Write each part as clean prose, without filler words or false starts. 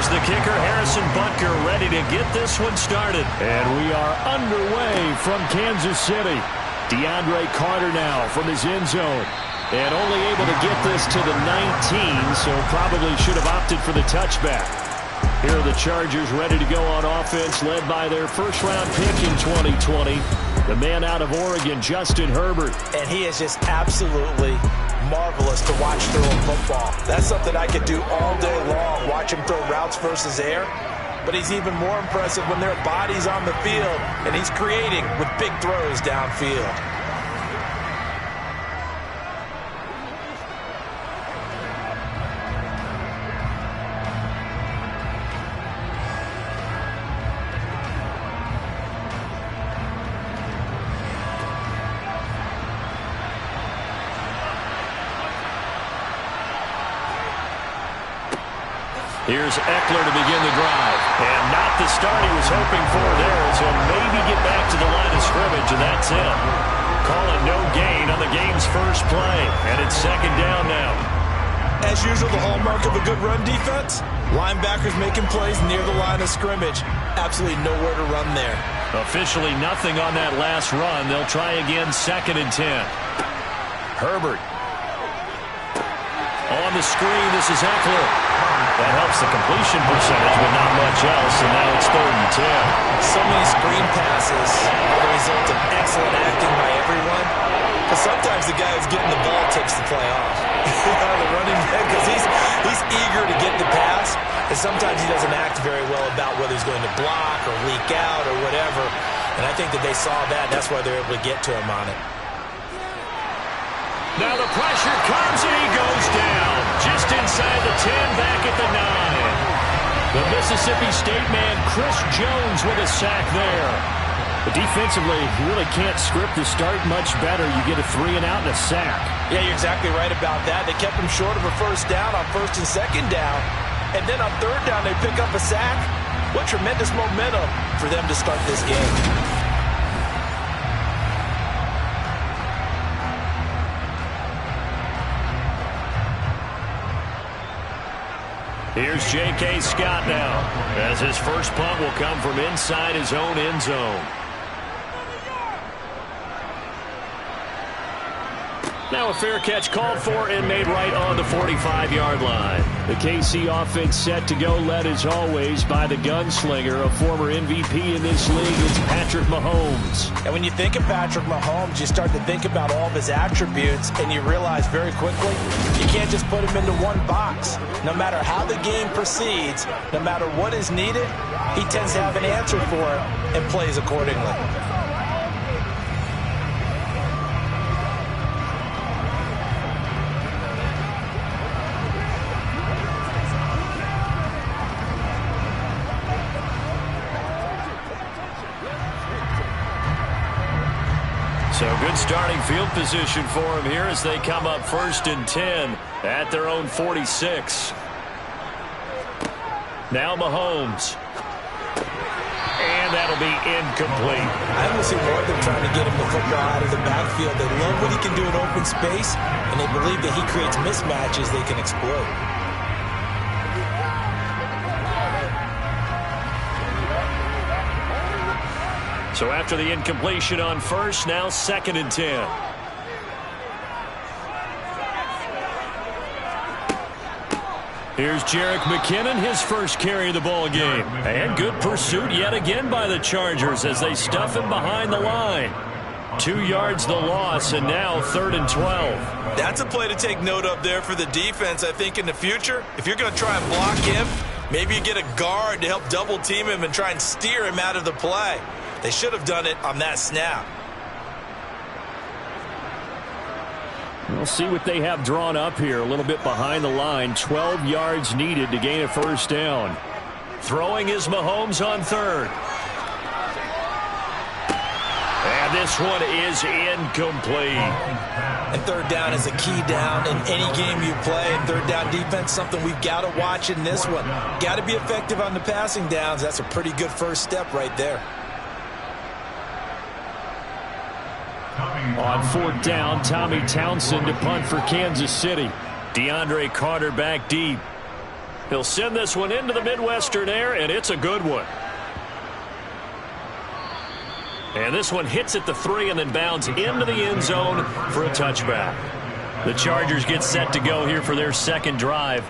Here's the kicker, Harrison Butker, ready to get this one started. And we are underway from Kansas City. DeAndre Carter now from his end zone. And only able to get this to the 19, so probably should have opted for the touchback. Here are the Chargers ready to go on offense, led by their first-round pick in 2020, the man out of Oregon, Justin Herbert. And he is just absolutely marvelous to watch throwing football. That's something I could do all day long, watch him throw routes versus air. But he's even more impressive when their body's on the field, and he's creating with big throws downfield. Here's Eckler to begin the drive. And not the start he was hoping for there, as he'll maybe get back to the line of scrimmage, and that's it. Call it no gain on the game's first play. And it's second down now. As usual, the hallmark of a good run defense, linebackers making plays near the line of scrimmage. Absolutely nowhere to run there. Officially nothing on that last run. They'll try again, 2nd and 10. Herbert. On the screen, this is Eckler. That helps the completion percentage, but not much else, and now it's 3rd and 10. So many screen passes are the result of excellent acting by everyone. Because sometimes the guy who's getting the ball takes the play off. The running back, because he's eager to get the pass, and sometimes he doesn't act very well about whether he's going to block or leak out or whatever. And I think that they saw that, and that's why they're able to get to him on it. Now the pressure comes, and he goes down. Just inside the 10, back at the 9. The Mississippi State man, Chris Jones, with a sack there. But defensively, you really can't script the start much better. You get a 3 and out and a sack. Yeah, you're exactly right about that. They kept him short of a first down on 1st and 2nd down. And then on 3rd down, they pick up a sack. What tremendous momentum for them to start this game. Here's J.K. Scott now, as his first punt will come from inside his own end zone. Now a fair catch called for and made right on the 45-yard line. The KC offense set to go, led as always by the gunslinger, a former MVP in this league. It's Patrick Mahomes. And when you think of Patrick Mahomes, you start to think about all of his attributes, and you realize very quickly you can't just put him into one box. No matter how the game proceeds, no matter what is needed, he tends to have an answer for it and plays accordingly. So good starting field position for him here as they come up 1st and 10 at their own 46. Now Mahomes. And that'll be incomplete. I almost see more of them trying to get him the football out of the backfield. They love what he can do in open space, and they believe that he creates mismatches they can exploit. So after the incompletion on 1st, now 2nd and 10. Here's Jerick McKinnon, his first carry of the ball game. And good pursuit yet again by the Chargers as they stuff him behind the line. 2 yards the loss, and now 3rd and 12. That's a play to take note of there for the defense, I think, in the future. If you're going to try and block him, maybe you get a guard to help double team him and try and steer him out of the play. They should have done it on that snap. We'll see what they have drawn up here. A little bit behind the line. 12 yards needed to gain a first down. Throwing is Mahomes on 3rd. And this one is incomplete. And 3rd down is a key down in any game you play. And 3rd down defense, something we've got to watch in this one. Got to be effective on the passing downs. That's a pretty good first step right there. On 4th down, Tommy Townsend to punt for Kansas City. DeAndre Carter back deep. He'll send this one into the Midwestern air, and it's a good one. And this one hits at the 3 and then bounds into the end zone for a touchback. The Chargers get set to go here for their second drive.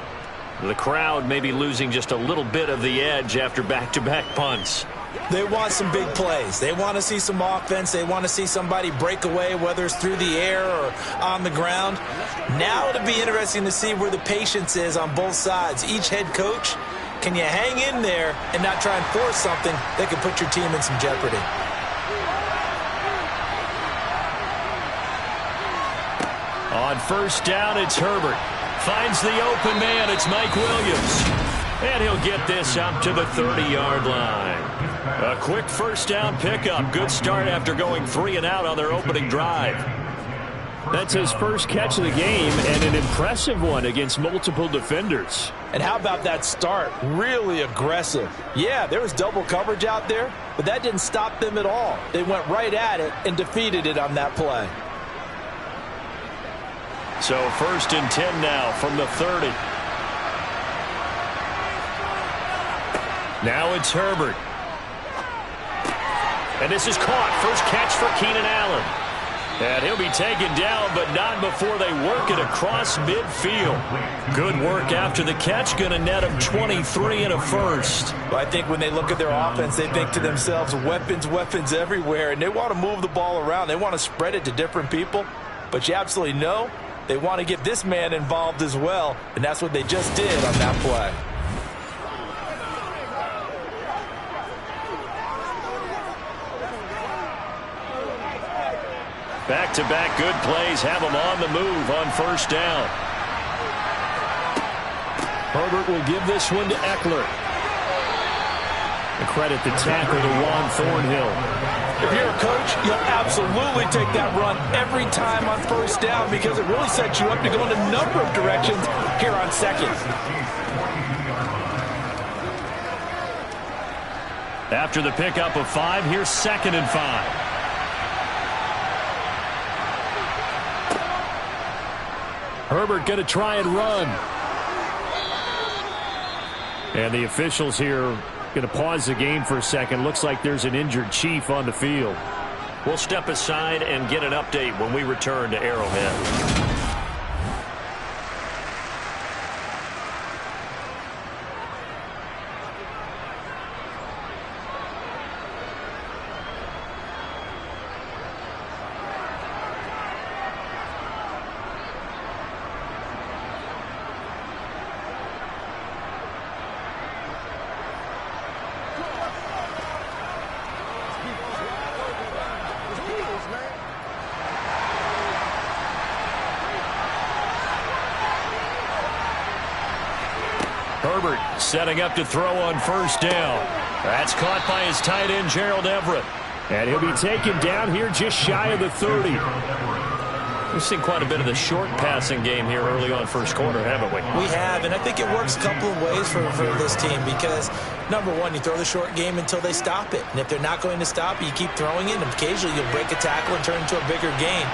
The crowd may be losing just a little bit of the edge after back-to-back punts. They want some big plays. They want to see some offense. They want to see somebody break away, whether it's through the air or on the ground. Now it'll be interesting to see where the patience is on both sides. Each head coach, can you hang in there and not try and force something that could put your team in some jeopardy? On first down, it's Herbert. Finds the open man. It's Mike Williams. And he'll get this up to the 30-yard line. A quick first down pickup. Good start after going 3 and out on their opening drive. That's his first catch of the game, and an impressive one against multiple defenders. And how about that start? Really aggressive. Yeah, there was double coverage out there, but that didn't stop them at all. They went right at it and defeated it on that play. So 1st and 10 now from the 30. Now it's Herbert. And this is caught. First catch for Keenan Allen. And he'll be taken down, but not before they work it across midfield. Good work after the catch. Going to net him 23 and a first. Well, I think when they look at their offense, they think to themselves, weapons, weapons everywhere. And they want to move the ball around. They want to spread it to different people. But you absolutely know they want to get this man involved as well. And that's what they just did on that play. Back-to-back good plays have him on the move on first down. Herbert will give this one to Eckler. The credit the tackle to Juan Thornhill. If you're a coach, you'll absolutely take that run every time on first down because it really sets you up to go in a number of directions here on second. After the pickup of 5, here's 2nd and 5. Herbert going to try and run. And the officials here going to pause the game for a second. Looks like there's an injured Chief on the field. We'll step aside and get an update when we return to Arrowhead. Herbert setting up to throw on first down. That's caught by his tight end, Gerald Everett. And he'll be taken down here just shy of the 30. We've seen quite a bit of the short passing game here early on first quarter, haven't we? We have, and I think it works a couple of ways for this team because, number one, you throw the short game until they stop it. And if they're not going to stop it, you keep throwing it, and occasionally you'll break a tackle and turn into a bigger gain.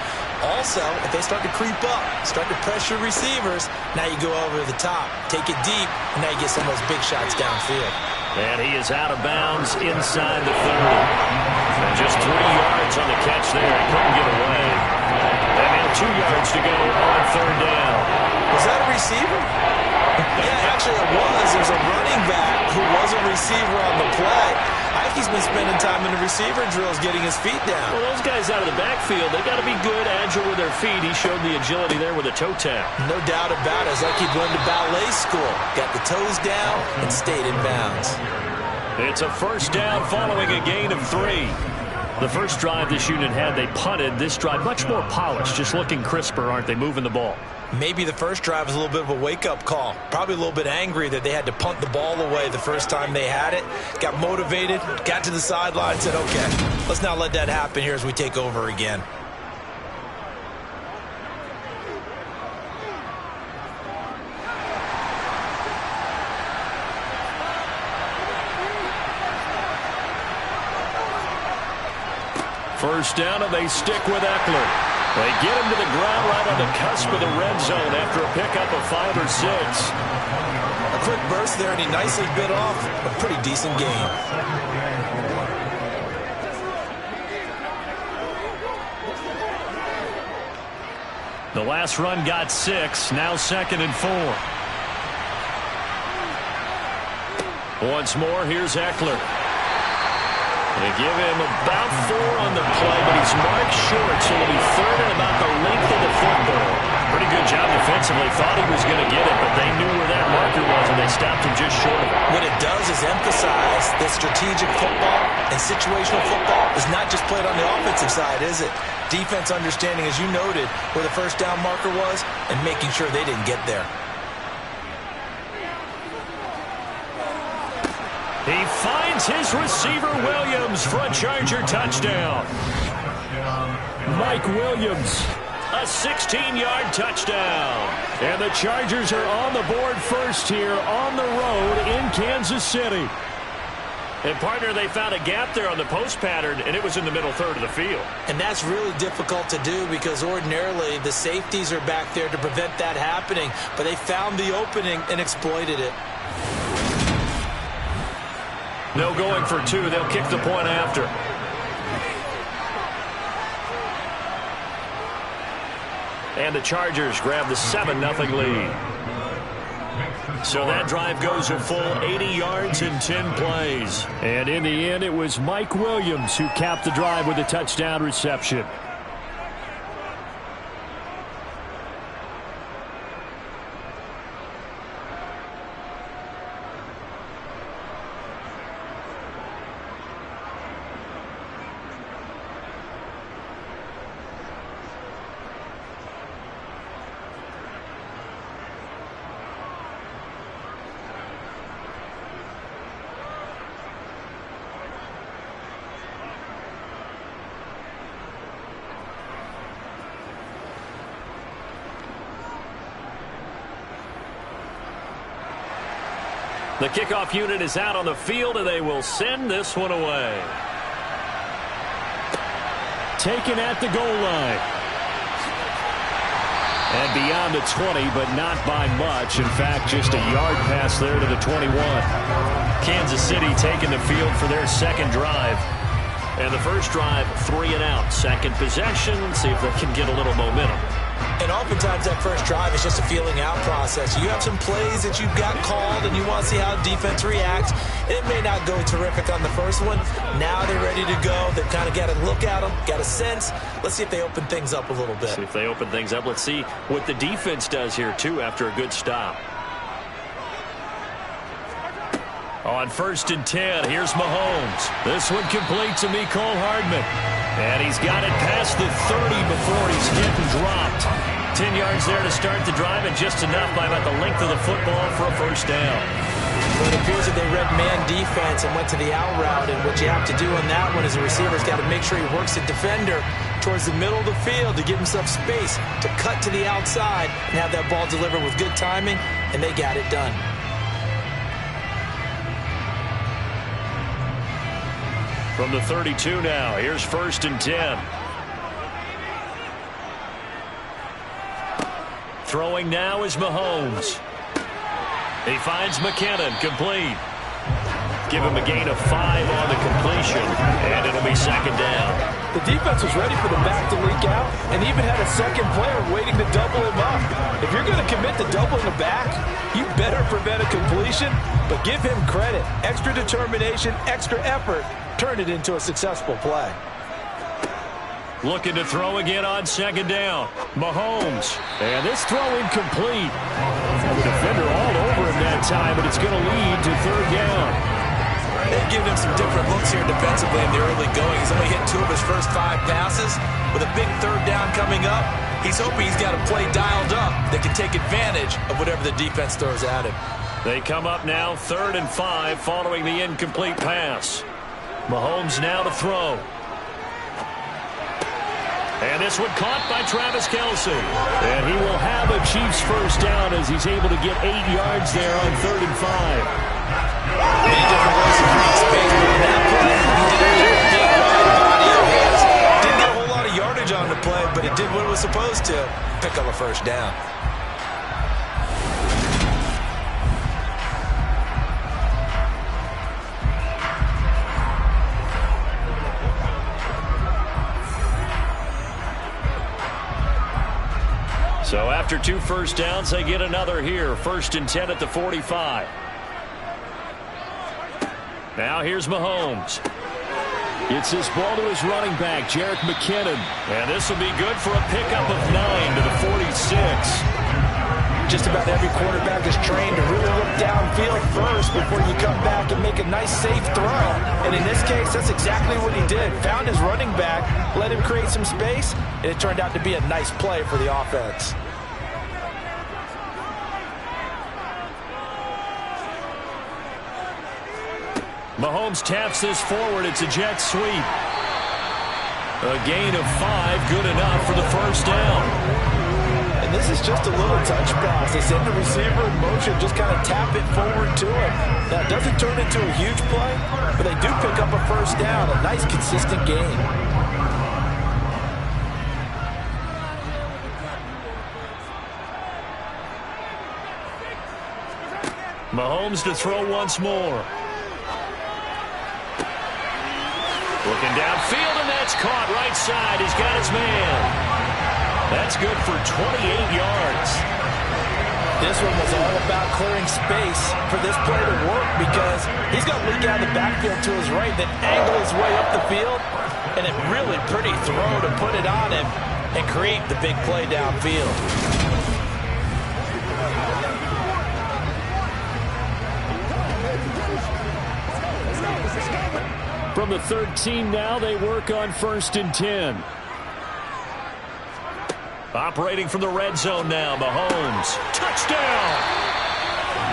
Also, if they start to creep up, start to pressure receivers, now you go over the top, take it deep, and now you get some of those big shots downfield. And he is out of bounds inside the 30. And just 3 yards on the catch there. He couldn't get away. And now 2 yards to go on third down. Was that a receiver? Yeah, actually it was. There's a running back who was a receiver on the play. I think he's been spending time in the receiver drills getting his feet down. Well, those guys out of the backfield, they got to be good, agile with their feet. He showed the agility there with a toe tap. No doubt about it. It's like he'd run to ballet school. Got the toes down and stayed in bounds. It's a first down following a gain of 3. The first drive this unit had, they punted. This drive, much more polished, just looking crisper, aren't they, moving the ball? Maybe the first drive was a little bit of a wake-up call. Probably a little bit angry that they had to punt the ball away the first time they had it. Got motivated, got to the sideline, said, okay, let's not let that happen here as we take over again. First down, and they stick with Eckler. They get him to the ground right on the cusp of the red zone after a pickup of 5 or 6. A quick burst there, and he nicely bit off a pretty decent gain. The last run got 6, now 2nd and 4. Once more, here's Eckler. They give him about 4 on the play, but he's marked short, so it'll be 3rd and about the length of the football. Pretty good job defensively. Thought he was going to get it, but they knew where that marker was, and they stopped him just short of it. What it does is emphasize that strategic football and situational football is not just played on the offensive side, is it? Defense understanding, as you noted, where the first down marker was and making sure they didn't get there. He finds his receiver, Williams, for a Charger touchdown. Mike Williams, a 16-yard touchdown. And the Chargers are on the board first here on the road in Kansas City. And, partner, they found a gap there on the post pattern, and it was in the middle third of the field. And that's really difficult to do because ordinarily the safeties are back there to prevent that happening. But they found the opening and exploited it. No going for 2. They'll kick the point after. And the Chargers grab the 7-0 lead. So that drive goes a full 80 yards in 10 plays. And in the end, it was Mike Williams who capped the drive with a touchdown reception. The kickoff unit is out on the field, and they will send this one away. Taken at the goal line. And beyond the 20, but not by much. In fact, just a yard pass there to the 21. Kansas City taking the field for their second drive. And the first drive, 3 and out. Second possession, see if they can get a little momentum. And oftentimes that first drive is just a feeling out process. You have some plays that you've got called and you want to see how defense reacts. It may not go terrific on the first one. Now they're ready to go. They've kind of got to look at them, got a sense. Let's see if they open things up a little bit. See if they open things up. Let's see what the defense does here, too, after a good stop. On 1st and 10, here's Mahomes. This one complete to Mecole Hardman. And he's got it past the 30 before he's hit and dropped. 10 yards there to start the drive, and just enough by about the length of the football for a first down. Well, it appears that they read man defense and went to the out route, and what you have to do on that one is the receiver's got to make sure he works the defender towards the middle of the field to give himself space to cut to the outside and have that ball delivered with good timing, and they got it done. From the 32 now, here's 1st and 10. Throwing now is Mahomes. He finds McKinnon, complete. Give him a gain of 5 on the completion, and it'll be 2nd down. The defense was ready for the back to leak out and even had a second player waiting to double him up. If you're going to commit to doubling the back, you better prevent a completion, but give him credit. Extra determination, extra effort. Turn it into a successful play. Looking to throw again on 2nd down. Mahomes. And this throw incomplete. The defender all over him that time, but it's going to lead to 3rd down. They've given him some different looks here defensively in the early going. He's only hit 2 of his first 5 passes. With a big 3rd down coming up, he's hoping he's got a play dialed up that can take advantage of whatever the defense throws at him. They come up now 3rd and 5 following the incomplete pass. Mahomes now to throw. And this one caught by Travis Kelce. And he will have a Chiefs first down as he's able to get 8 yards there on 3rd and 5. Many different ways to create space, but on that play, he did it with a big wide body of his. Didn't get a whole lot of yardage on the play, but it did what it was supposed to, pick up a first down. So after 2 first downs, they get another here. 1st and 10 at the 45. Now here's Mahomes. Gets this ball to his running back, Jerick McKinnon. And this will be good for a pickup of 9 to the 46. Just about every quarterback is trained to really look downfield first before you come back and make a nice, safe throw. And in this case, that's exactly what he did. Found his running back, let him create some space, and it turned out to be a nice play for the offense. Mahomes taps this forward. It's a jet sweep. A gain of 5, good enough for the first down. And this is just a little touch pass. They send the receiver in motion, just kind of tap it forward to him. Now, it doesn't turn into a huge play, but they do pick up a first down, a nice, consistent gain. Mahomes to throw once more. Looking downfield, and that's caught right side. He's got his man. That's good for 28 yards. This one was all about clearing space for this play to work because he's going to leak out of the backfield to his right, then angle his way up the field, and a really pretty throw to put it on him and create the big play downfield. From the 13 now, they work on 1st and 10. Operating from the red zone now, Mahomes. Touchdown!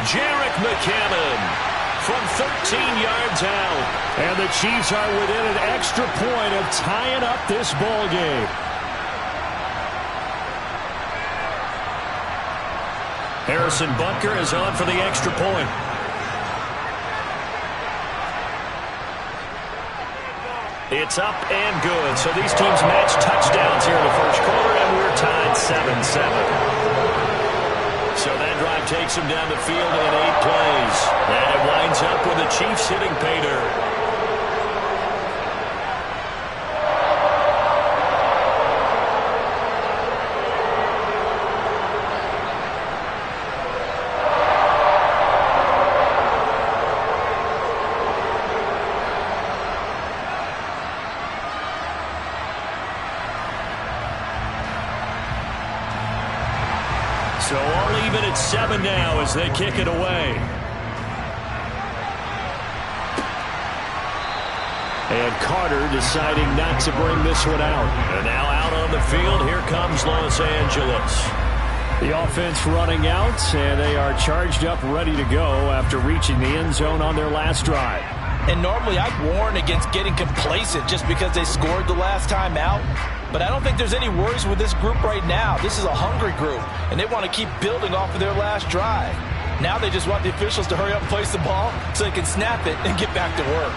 Jerick McKinnon from 13 yards out. And the Chiefs are within an extra point of tying up this ball game. Harrison Butker is on for the extra point. It's up and good. So these teams match touchdowns here in the first quarter, and we're tied 7-7. So that drive takes them down the field in 8 plays. And it winds up with the Chiefs hitting pay dirt. So all even at 7 now as they kick it away. And Carter deciding not to bring this one out. And now out on the field, here comes Los Angeles. The offense running out, and they are charged up, ready to go after reaching the end zone on their last drive. And normally I'd warn against getting complacent just because they scored the last time out. But I don't think there's any worries with this group right now. This is a hungry group, and they want to keep building off of their last drive. Now they just want the officials to hurry up and place the ball so they can snap it and get back to work.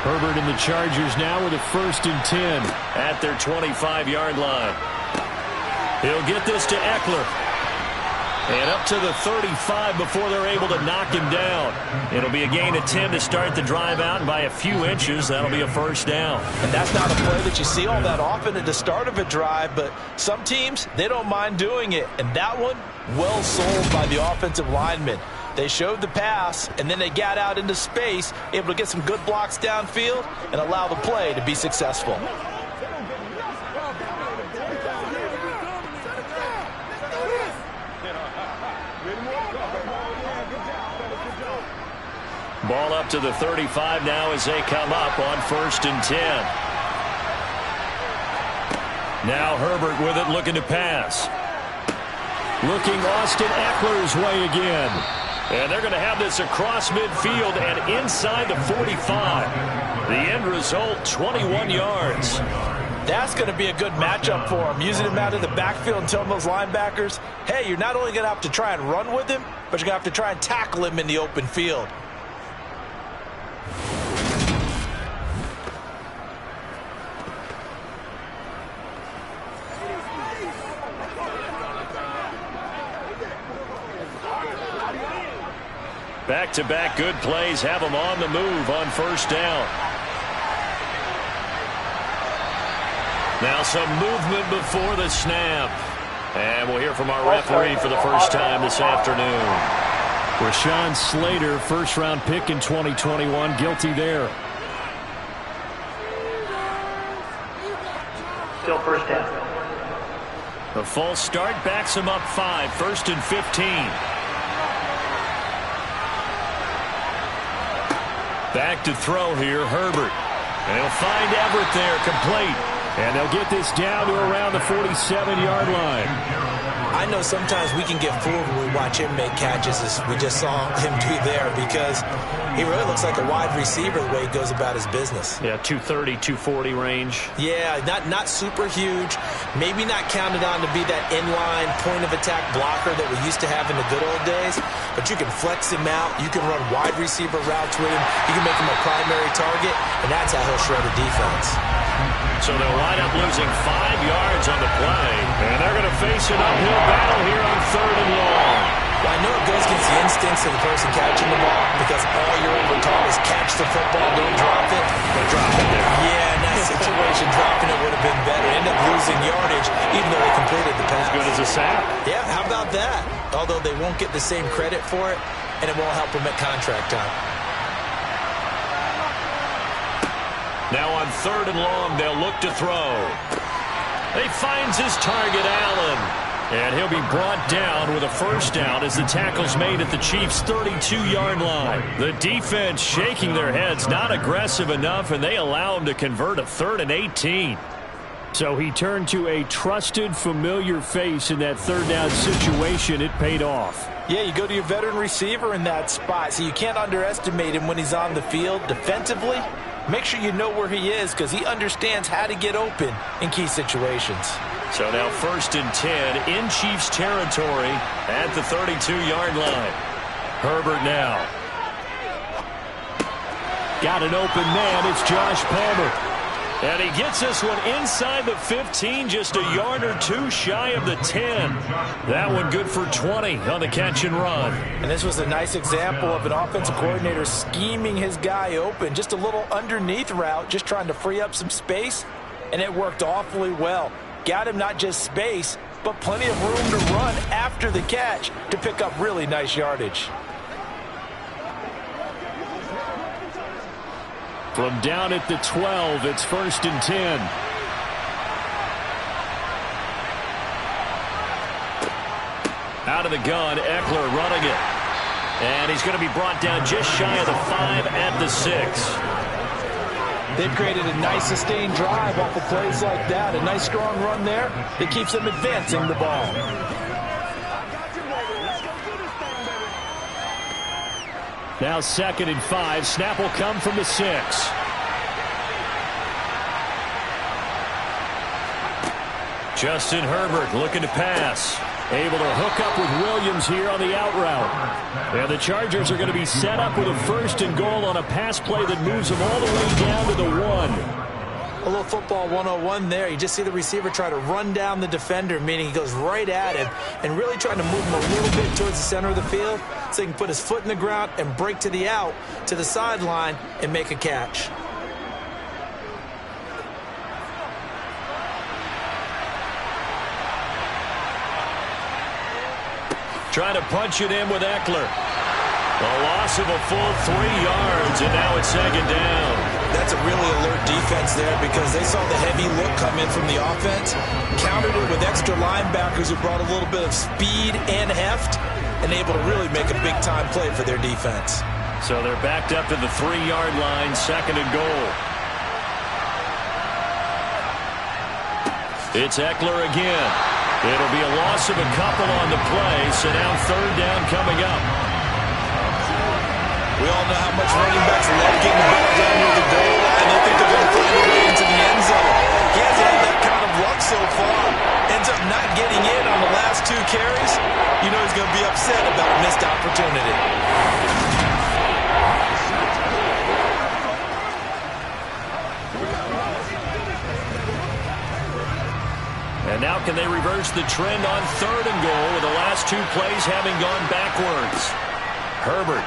Herbert and the Chargers now with a 1st and 10. At their 25-yard line. He'll get this to Eckler. And up to the 35 before they're able to knock him down. It'll be a gain of 10 to start the drive out, and by a few inches, that'll be a first down. And that's not a play that you see all that often at the start of a drive, but some teams, they don't mind doing it. And that one, well sold by the offensive lineman. They showed the pass, and then they got out into space, able to get some good blocks downfield and allow the play to be successful. Ball up to the 35 now as they come up on 1st and 10. Now Herbert with it, looking to pass. Looking Austin Eckler's way again. And they're going to have this across midfield and inside the 45. The end result, 21 yards. That's going to be a good matchup for him, using him out of the backfield and telling those linebackers, hey, you're not only going to have to try and run with him, but you're going to have to try and tackle him in the open field. Back-to-back good plays have them on the move on 1st down. Now some movement before the snap. And we'll hear from our referee for the first time this afternoon. Rashawn Slater, first-round pick in 2021, guilty there. Still first down. The false start backs him up 5, 1st and 15. Back to throw here, Herbert. And he'll find Everett there, complete. And they'll get this down to around the 47-yard line. I know sometimes we can get fooled when we watch him make catches, as we just saw him do there, because he really looks like a wide receiver the way he goes about his business. Yeah, 230, 240 range. Yeah, not super huge. Maybe not counted on to be that inline point-of-attack blocker that we used to have in the good old days, but you can flex him out. You can run wide receiver routes with him. You can make him a primary target, and that's how he'll shred a defense. So they'll wind up losing 5 yards on the play, and they're going to face an uphill battle here on 3rd and long. Well, I know it goes against the instincts of the person catching the ball, because all you're ever taught is catch the football, don't drop it. But drop it there. Yeah, in that situation, dropping it would have been better. End up losing yardage, even though they completed the pass. As good as a sack. Yeah, how about that? Although they won't get the same credit for it, and it won't help them at contract time. Now on 3rd and long, they'll look to throw. He finds his target, Allen. And he'll be brought down with a first down as the tackle's made at the Chiefs' 32-yard line. The defense shaking their heads, not aggressive enough, and they allow him to convert a 3rd and 18. So he turned to a trusted, familiar face in that 3rd down situation. It paid off. Yeah, you go to your veteran receiver in that spot, so you can't underestimate him when he's on the field defensively. Make sure you know where he is, because he understands how to get open in key situations. So now 1st and 10 in Chiefs territory at the 32-yard line. Herbert now. Got an open man. It's Josh Palmer. And he gets this one inside the 15, just a yard or 2 shy of the 10. That one good for 20 on the catch and run. And this was a nice example of an offensive coordinator scheming his guy open. Just a little underneath route, just trying to free up some space, and it worked awfully well. Got him not just space, but plenty of room to run after the catch to pick up really nice yardage. From down at the 12, it's 1st and 10. Out of the gun, Eckler running it. And he's going to be brought down just shy of the 5 at the 6. They've created a nice sustained drive off of plays like that. A nice strong run there that keeps them advancing the ball. Now 2nd and 5. Snap will come from the 6. Justin Herbert looking to pass. Able to hook up with Williams here on the out route. And the Chargers are going to be set up with a 1st and goal on a pass play that moves them all the way down to the 1. A little football 101 there. You just see the receiver try to run down the defender, meaning he goes right at him and really trying to move him a little bit towards the center of the field so he can put his foot in the ground and break to the out, to the sideline, and make a catch. Trying to punch it in with Eckler. A loss of a full 3 yards, and now it's 2nd down. That's a really alert defense there, because they saw the heavy look come in from the offense, countered it with extra linebackers who brought a little bit of speed and heft, and able to really make a big-time play for their defense. So they're backed up to the 3-yard line, 2nd and goal. It's Eckler again. It'll be a loss of a couple on the play, so now 3rd down coming up. We all know how much running backs love getting the ball down near the goal line. They think they're going to find a way into the end zone. He hasn't had that kind of luck so far. Ends up not getting in on the last 2 carries. You know he's going to be upset about a missed opportunity. And now can they reverse the trend on 3rd and goal with the last 2 plays having gone backwards? Herbert.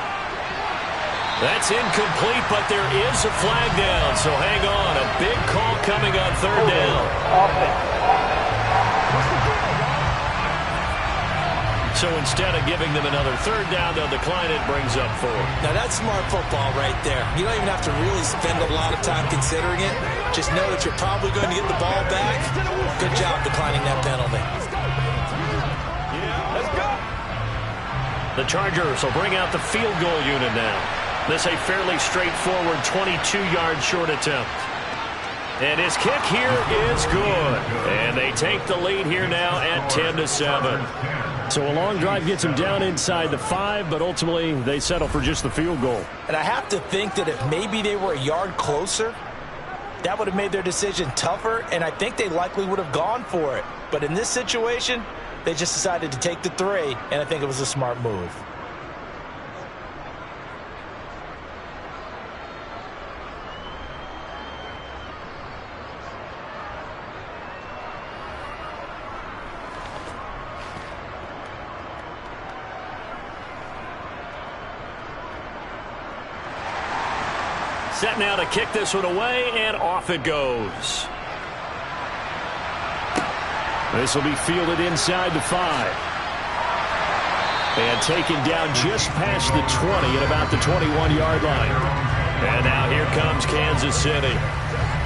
That's incomplete, but there is a flag down, so hang on. A big call coming on 3rd down. So instead of giving them another third down, they'll decline it, brings up 4. Now, that's smart football right there. You don't even have to really spend a lot of time considering it. Just know that you're probably going to get the ball back. Good job declining that penalty. Let's go. The Chargers will bring out the field goal unit now. This a fairly straightforward 22-yard short attempt. And his kick here is good. And they take the lead here now at 10-7. So a long drive gets them down inside the 5, but ultimately they settle for just the field goal. And I have to think that if maybe they were a yard closer, that would have made their decision tougher, and I think they likely would have gone for it. But in this situation, they just decided to take the 3, and I think it was a smart move. Set now to kick this one away, and off it goes. This will be fielded inside the 5. And taken down just past the 20 at about the 21-yard line. And now here comes Kansas City.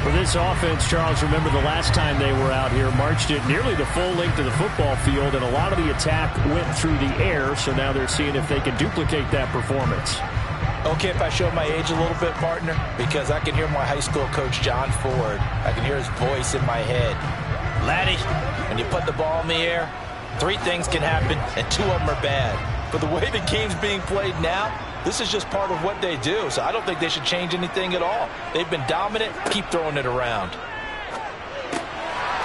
For this offense, Charles, remember the last time they were out here, marched it nearly the full length of the football field, and a lot of the attack went through the air, so now they're seeing if they can duplicate that performance. Okay, if I show my age a little bit, partner, because I can hear my high school coach, John Ford. I can hear his voice in my head. Laddie, when you put the ball in the air, 3 things can happen, and 2 of them are bad. But the way the game's being played now, this is just part of what they do, so I don't think they should change anything at all. They've been dominant. Keep throwing it around.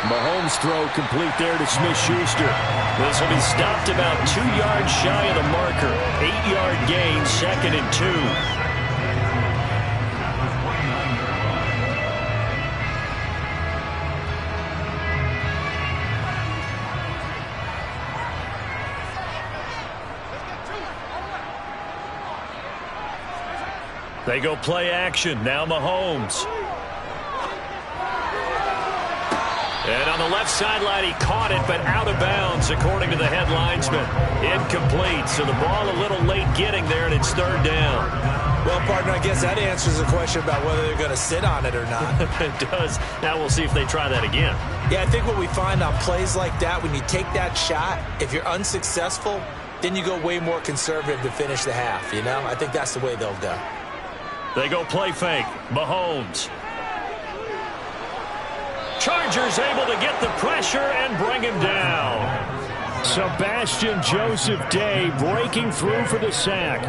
Mahomes' throw complete there to Smith-Schuster. This will be stopped about 2 yards shy of the marker. 8-yard gain, 2nd and 2. They go play action. Now Mahomes. And on the left sideline, he caught it, but out of bounds, according to the head linesman. Incomplete, so the ball a little late getting there, and it's 3rd down. Well, partner, I guess that answers the question about whether they're going to sit on it or not. It does. Now we'll see if they try that again. Yeah, I think what we find on plays like that, when you take that shot, if you're unsuccessful, then you go way more conservative to finish the half, you know? I think that's the way they'll go. They go play fake. Mahomes. Chargers able to get the pressure and bring him down. Sebastian Joseph Day breaking through for the sack.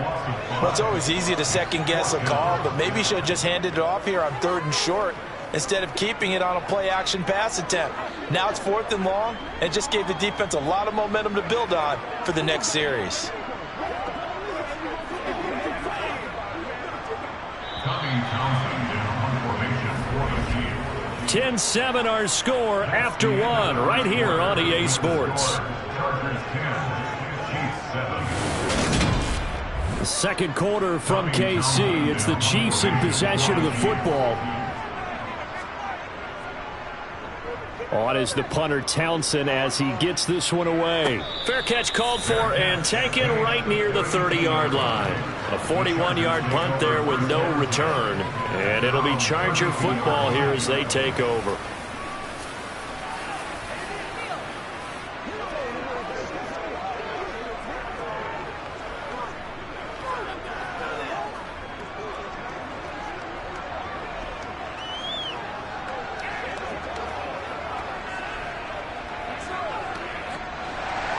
Well, it's always easy to second-guess a call, but maybe he should have just handed it off here on 3rd and short instead of keeping it on a play-action pass attempt. Now it's 4th and long, and it just gave the defense a lot of momentum to build on for the next series. 10-7 our score after 1 right here on EA Sports. The second quarter from KC. It's the Chiefs in possession of the football. On is the punter Townsend as he gets this one away. Fair catch called for and taken right near the 30-yard line. A 41-yard punt there with no return. And it'll be Charger football here as they take over.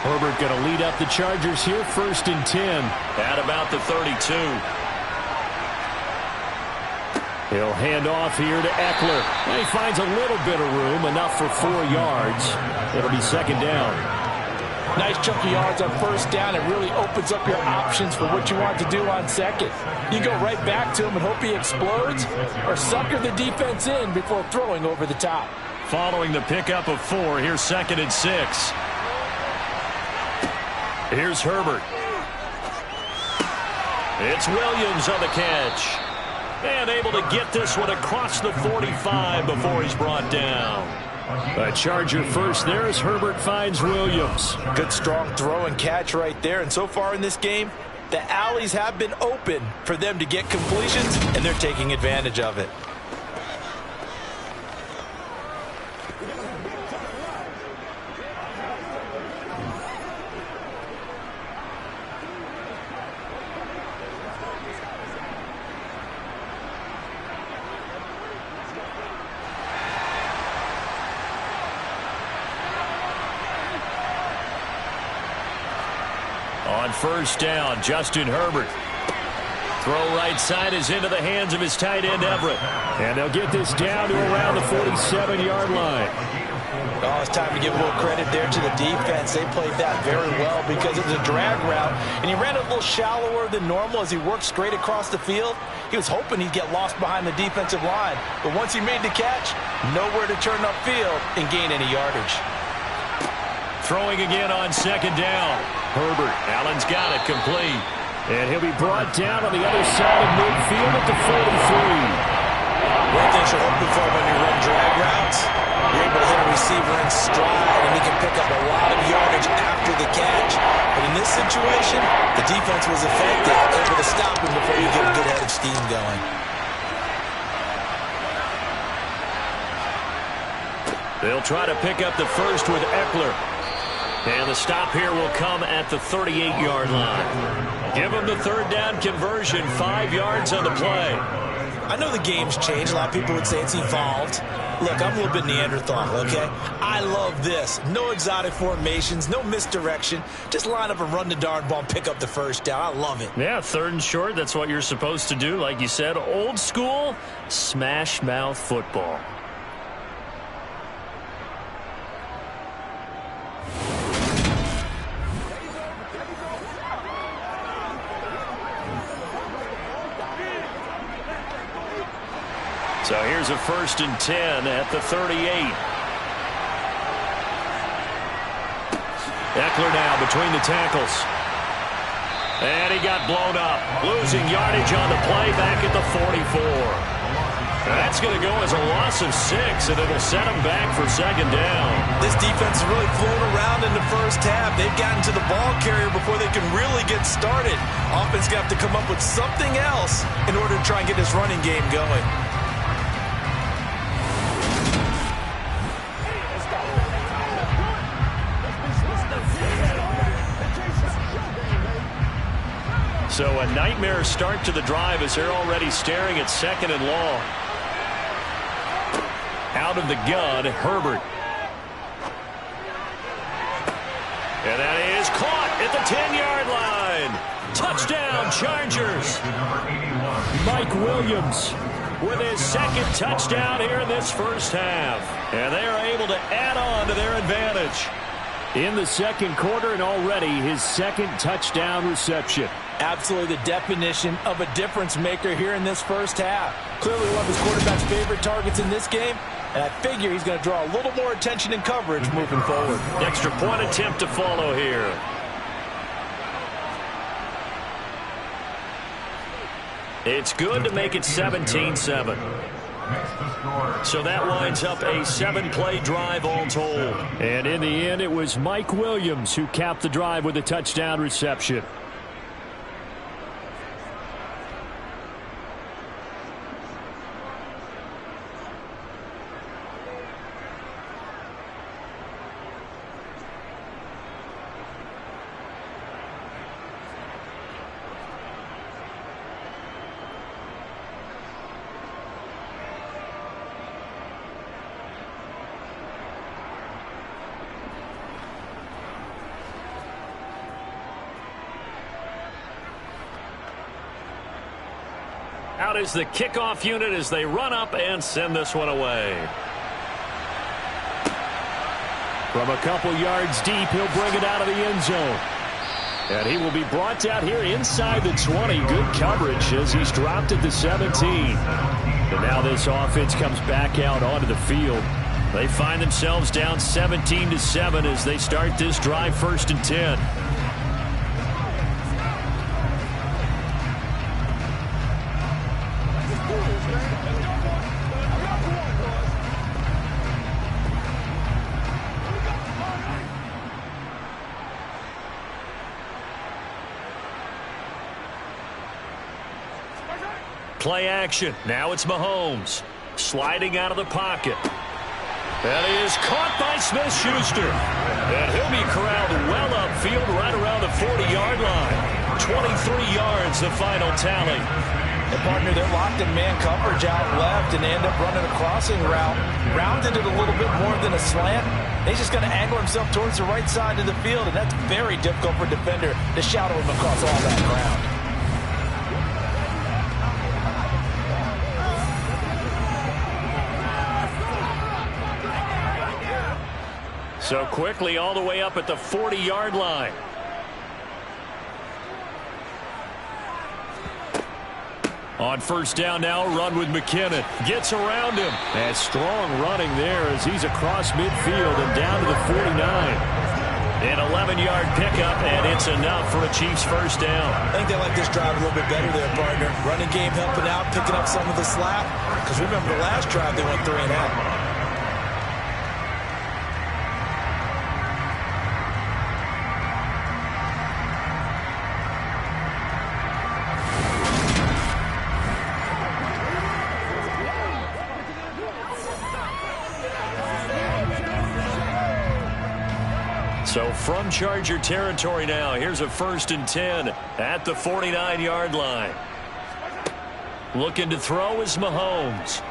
Herbert going to lead up the Chargers here, 1st and 10. At about the 32. He'll hand off here to Eckler. And he finds a little bit of room, enough for 4 yards. It'll be 2nd down. Nice chunk of yards on 1st down. It really opens up your options for what you want to do on 2nd. You go right back to him and hope he explodes, or sucker the defense in before throwing over the top. Following the pickup of 4, here's 2nd and 6. Here's Herbert. It's Williams on the catch. And able to get this one across the 45 before he's brought down. A Charger first there as Herbert finds Williams. Good strong throw and catch right there. And so far in this game, the alleys have been open for them to get completions, and they're taking advantage of it. On first down, Justin Herbert. Throw right side is into the hands of his tight end, Everett. And they'll get this down to around the 47-yard line. Oh, it's time to give a little credit there to the defense. They played that very well because it was a drag route, and he ran a little shallower than normal as he worked straight across the field. He was hoping he'd get lost behind the defensive line, but once he made the catch, nowhere to turn upfield and gain any yardage. Throwing again on second down. Herbert, Allen's got it complete. And he'll be brought down on the other side of midfield at the 43. One thing you're hoping for when you run drag routes, you're able to hit a receiver in stride, and he can pick up a lot of yardage after the catch. But in this situation, the defense was effective, able to stop him before you get a good head of steam going. They'll try to pick up the first with Eckler. And the stop here will come at the 38-yard line. Give them the third down conversion, 5 yards on the play. I know the game's changed. A lot of people would say it's evolved. Look, I'm a little bit Neanderthal, okay? I love this. No exotic formations, no misdirection. Just line up and run the darn ball and pick up the first down. I love it. Yeah, third and short, that's what you're supposed to do. Like you said, old school, smash mouth football. So here's a 1st and 10 at the 38. Eckler now between the tackles. And he got blown up. Losing yardage on the play back at the 44. That's going to go as a loss of 6, and it'll set him back for second down. This defense has really flown around in the first half. They've gotten to the ball carrier before they can really get started. Offense going to have to come up with something else in order to try and get this running game going. So a nightmare start to the drive as they're already staring at second and long. Out of the gun, Herbert. And that is caught at the 10-yard line. Touchdown, Chargers. Mike Williams With his second touchdown here in this first half. And they are able to add on to their advantage. in the second quarter, and already his second touchdown reception. Absolutely the definition of a difference maker here in this first half. Clearly one of his quarterback's favorite targets in this game, and I figure he's going to draw a little more attention and coverage moving forward. Extra point attempt to follow here. It's good to make it 17-7. So that winds up a 7-play drive all told. And in the end, it was Mike Williams who capped the drive with a touchdown reception. Out is the kickoff unit as they run up and send this one away. From a couple yards deep, he'll bring it out of the end zone. And he will be brought down here inside the 20. Good coverage as he's dropped at the 17. And now this offense comes back out onto the field. They find themselves down 17-7 as they start this drive, 1st and 10. Play action. Now it's Mahomes. Sliding out of the pocket. That is caught by Smith-Schuster. And he'll be corralled well upfield right around the 40-yard line. 23 yards, the final tally. And partner, they're locked in man coverage out left, and they end up running a crossing route. Rounded it a little bit more than a slant. He's just going to angle himself towards the right side of the field, and that's very difficult for a defender to shadow him across all that ground. So quickly all the way up at the 40-yard line. On first down now, run with McKinnon. Gets around him. And strong running there as he's across midfield and down to the 49. An 11-yard pickup, and it's enough for a Chiefs first down. I think they like this drive a little bit better there, partner. Running game helping out, picking up some of the slack. Because remember the last drive, they went 3-and-out. So from Charger territory now, here's a 1st and 10 at the 49-yard line. Looking to throw is Mahomes.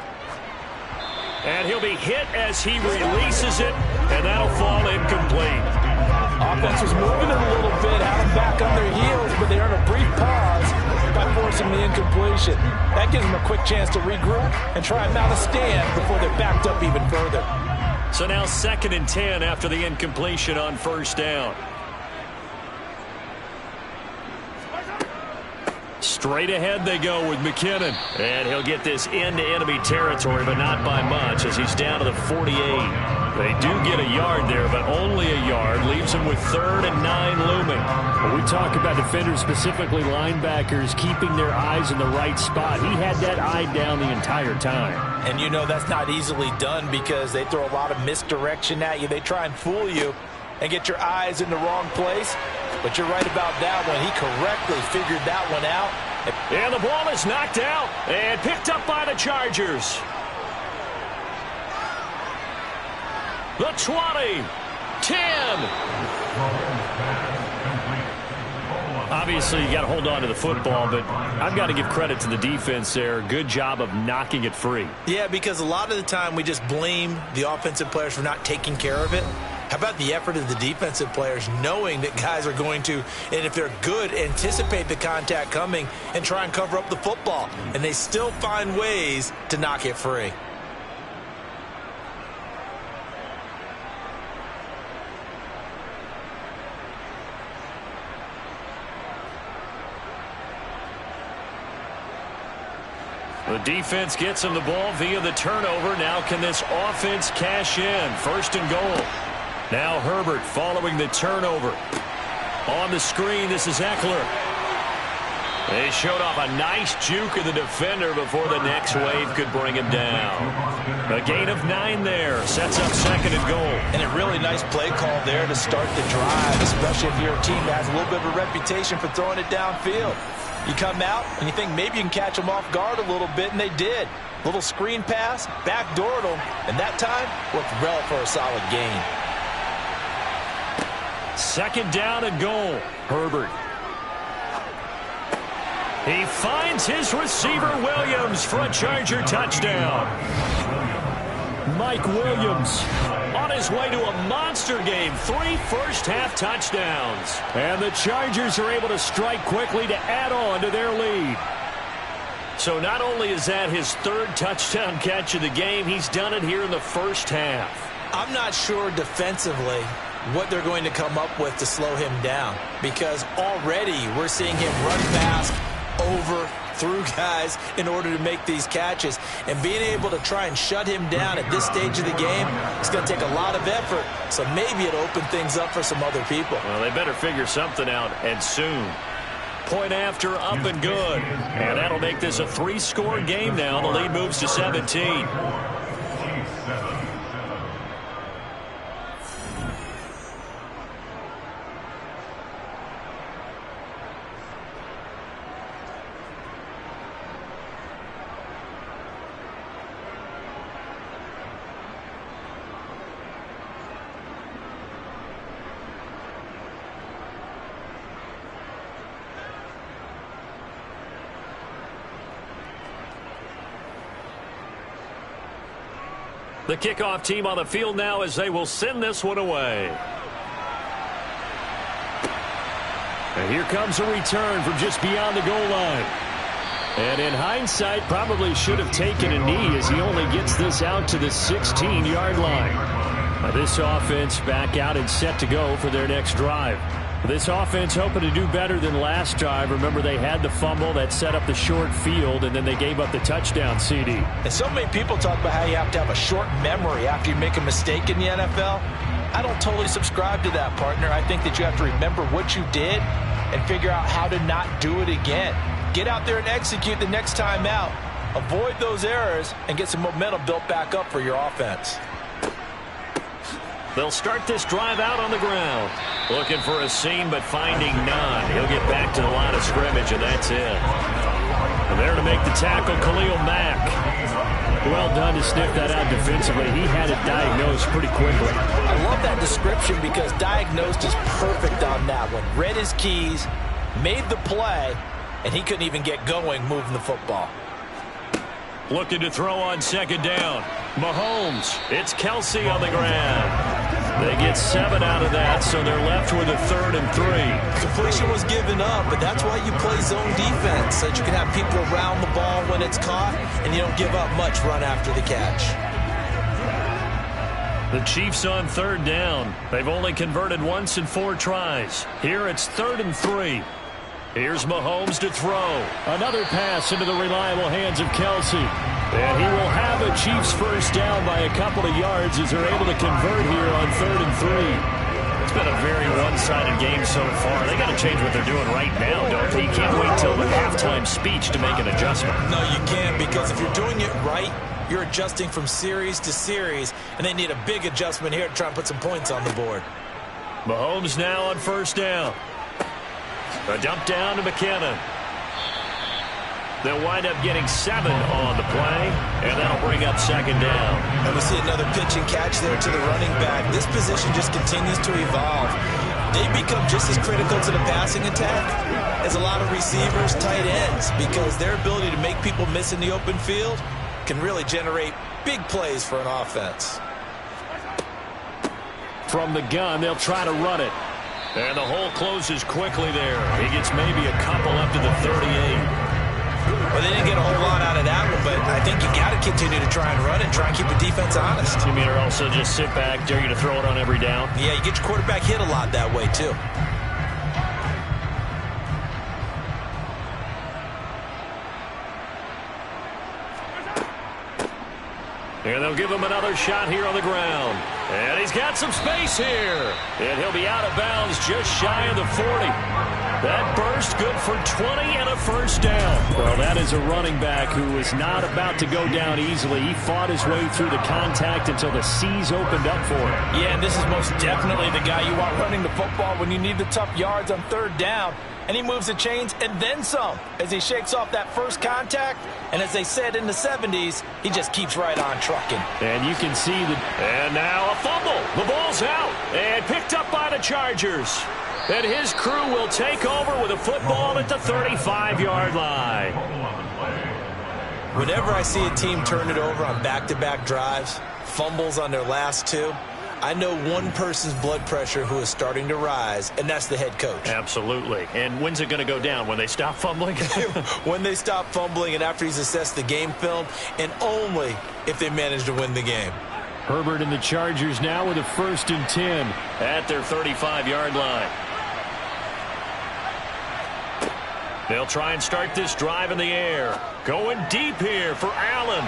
And he'll be hit as he releases it, and that'll fall incomplete. Offense was moving it a little bit, had them back on their heels, but they earned a brief pause by forcing the incompletion. That gives them a quick chance to regroup and try and mount a stand before they're backed up even further. So now 2nd and 10 after the incompletion on first down. Straight ahead they go with McKinnon. And he'll get this into enemy territory, but not by much as he's down to the 48. They do get a yard there, but only a yard. Leaves him with 3rd and 9 looming. When we talk about defenders, specifically linebackers, keeping their eyes in the right spot. He had that eye down the entire time. And you know that's not easily done because they throw a lot of misdirection at you. They try and fool you and get your eyes in the wrong place. But you're right about that one. He correctly figured that one out. And the ball is knocked out and picked up by the Chargers. The 20, 10. Obviously, you got to hold on to the football, but I've got to give credit to the defense there. Good job of knocking it free. Yeah, because a lot of the time we just blame the offensive players for not taking care of it. How about the effort of the defensive players knowing that guys are going to, and if they're good, anticipate the contact coming and try and cover up the football. And they still find ways to knock it free. The defense gets him the ball via the turnover. Now can this offense cash in? 1st and goal. Now Herbert following the turnover. On the screen, this is Eckler. They showed off a nice juke of the defender before the next wave could bring him down. A gain of 9 there. Sets up 2nd and goal. And a really nice play call there to start the drive, especially if you're a team that has a little bit of a reputation for throwing it downfield. You come out and you think maybe you can catch them off guard a little bit, and they did. Little screen pass, backdoored them, and that time worked well for a solid gain. 2nd down and goal. Herbert. He finds his receiver Williams for a Charger touchdown. Mike Williams on his way to a monster game. 3 first-half touchdowns. And the Chargers are able to strike quickly to add on to their lead. So not only is that his 3rd touchdown catch of the game, he's done it here in the first half. I'm not sure defensively what they're going to come up with to slow him down, because already we're seeing him run fast over through guys in order to make these catches, and being able to try and shut him down at this stage of the game, it's going to take a lot of effort, so maybe it'll open things up for some other people. Well, they better figure something out, and soon. Point after, up and good, and that'll make this a 3-score game now. The lead moves to 17. The kickoff team on the field now as they will send this one away. And here comes a return from just beyond the goal line. And in hindsight, probably should have taken a knee as he only gets this out to the 16-yard line. Now this offense back out and set to go for their next drive. This offense hoping to do better than last drive. Remember, they had the fumble that set up the short field, and then they gave up the touchdown, CD. And so many people talk about how you have to have a short memory after you make a mistake in the NFL. I don't totally subscribe to that, partner. I think that you have to remember what you did and figure out how to not do it again. Get out there and execute the next time out. Avoid those errors and get some momentum built back up for your offense. They'll start this drive out on the ground. Looking for a seam, but finding none. He'll get back to the line of scrimmage, and that's it. And there to make the tackle, Khalil Mack. Well done to sniff that out defensively. He had it diagnosed pretty quickly. I love that description because diagnosed is perfect on that one. Read his keys, made the play, and he couldn't even get going moving the football. Looking to throw on second down. Mahomes. It's Kelsey on the ground. They get 7 out of that, so they're left with a 3rd and 3. Completion was given up, but that's why you play zone defense, so that you can have people around the ball when it's caught, and you don't give up much run after the catch. The Chiefs on 3rd down. They've only converted once in 4 tries. Here it's 3rd and 3. Here's Mahomes to throw. Another pass into the reliable hands of Kelsey. And he will have a Chiefs first down by a couple of yards as they're able to convert here on 3rd and 3. It's been a very one-sided game so far. They got to change what they're doing right now, don't they? You can't wait till the halftime speech to make an adjustment. No, you can't, because if you're doing it right, you're adjusting from series to series, and they need a big adjustment here to try and put some points on the board. Mahomes now on 1st down. A dump down to McKinnon. They'll wind up getting 7 on the play, and that'll bring up 2nd down. And we see another pitch and catch there to the running back. This position just continues to evolve. They become just as critical to the passing attack as a lot of receivers, tight ends, because their ability to make people miss in the open field can really generate big plays for an offense. From the gun, they'll try to run it. And the hole closes quickly there. He gets maybe a couple up to the 38. Well, they didn't get a whole lot out of that one, but I think you got to continue to try and run it, try and keep the defense honest. You mean, or also just sit back, dare you to throw it on every down? Yeah, you get your quarterback hit a lot that way, too. And they'll give him another shot here on the ground. And he's got some space here. And he'll be out of bounds just shy of the 40. That burst good for 20 and a first down. Well, that is a running back who is not about to go down easily. He fought his way through the contact until the seas opened up for him. Yeah, and this is most definitely the guy you want running the football when you need the tough yards on 3rd down. And he moves the chains and then some as he shakes off that first contact. And as they said in the 70s, he just keeps right on trucking. And you can see that. And now a fumble. The ball's out and picked up by the Chargers. And his crew will take over with a football at the 35-yard line. Whenever I see a team turn it over on back-to-back drives, fumbles on their last 2, I know one person's blood pressure who is starting to rise, and that's the head coach. Absolutely. And when's it going to go down? When they stop fumbling? When they stop fumbling and after he's assessed the game film, and only if they manage to win the game. Herbert and the Chargers now with a 1st and 10. At their 35-yard line. They'll try and start this drive in the air. Going deep here for Allen.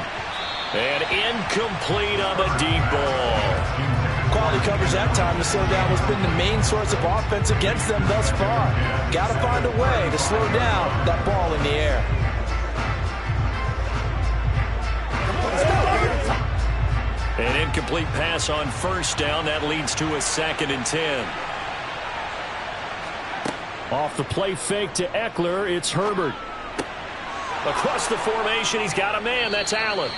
And incomplete on the deep ball. Quality coverage that time to slow down has been the main source of offense against them thus far. Got to find a way to slow down that ball in the air. An incomplete pass on 1st down. That leads to a 2nd and 10. Off the play fake to Eckler, it's Herbert. Across the formation, he's got a man. That's Allen.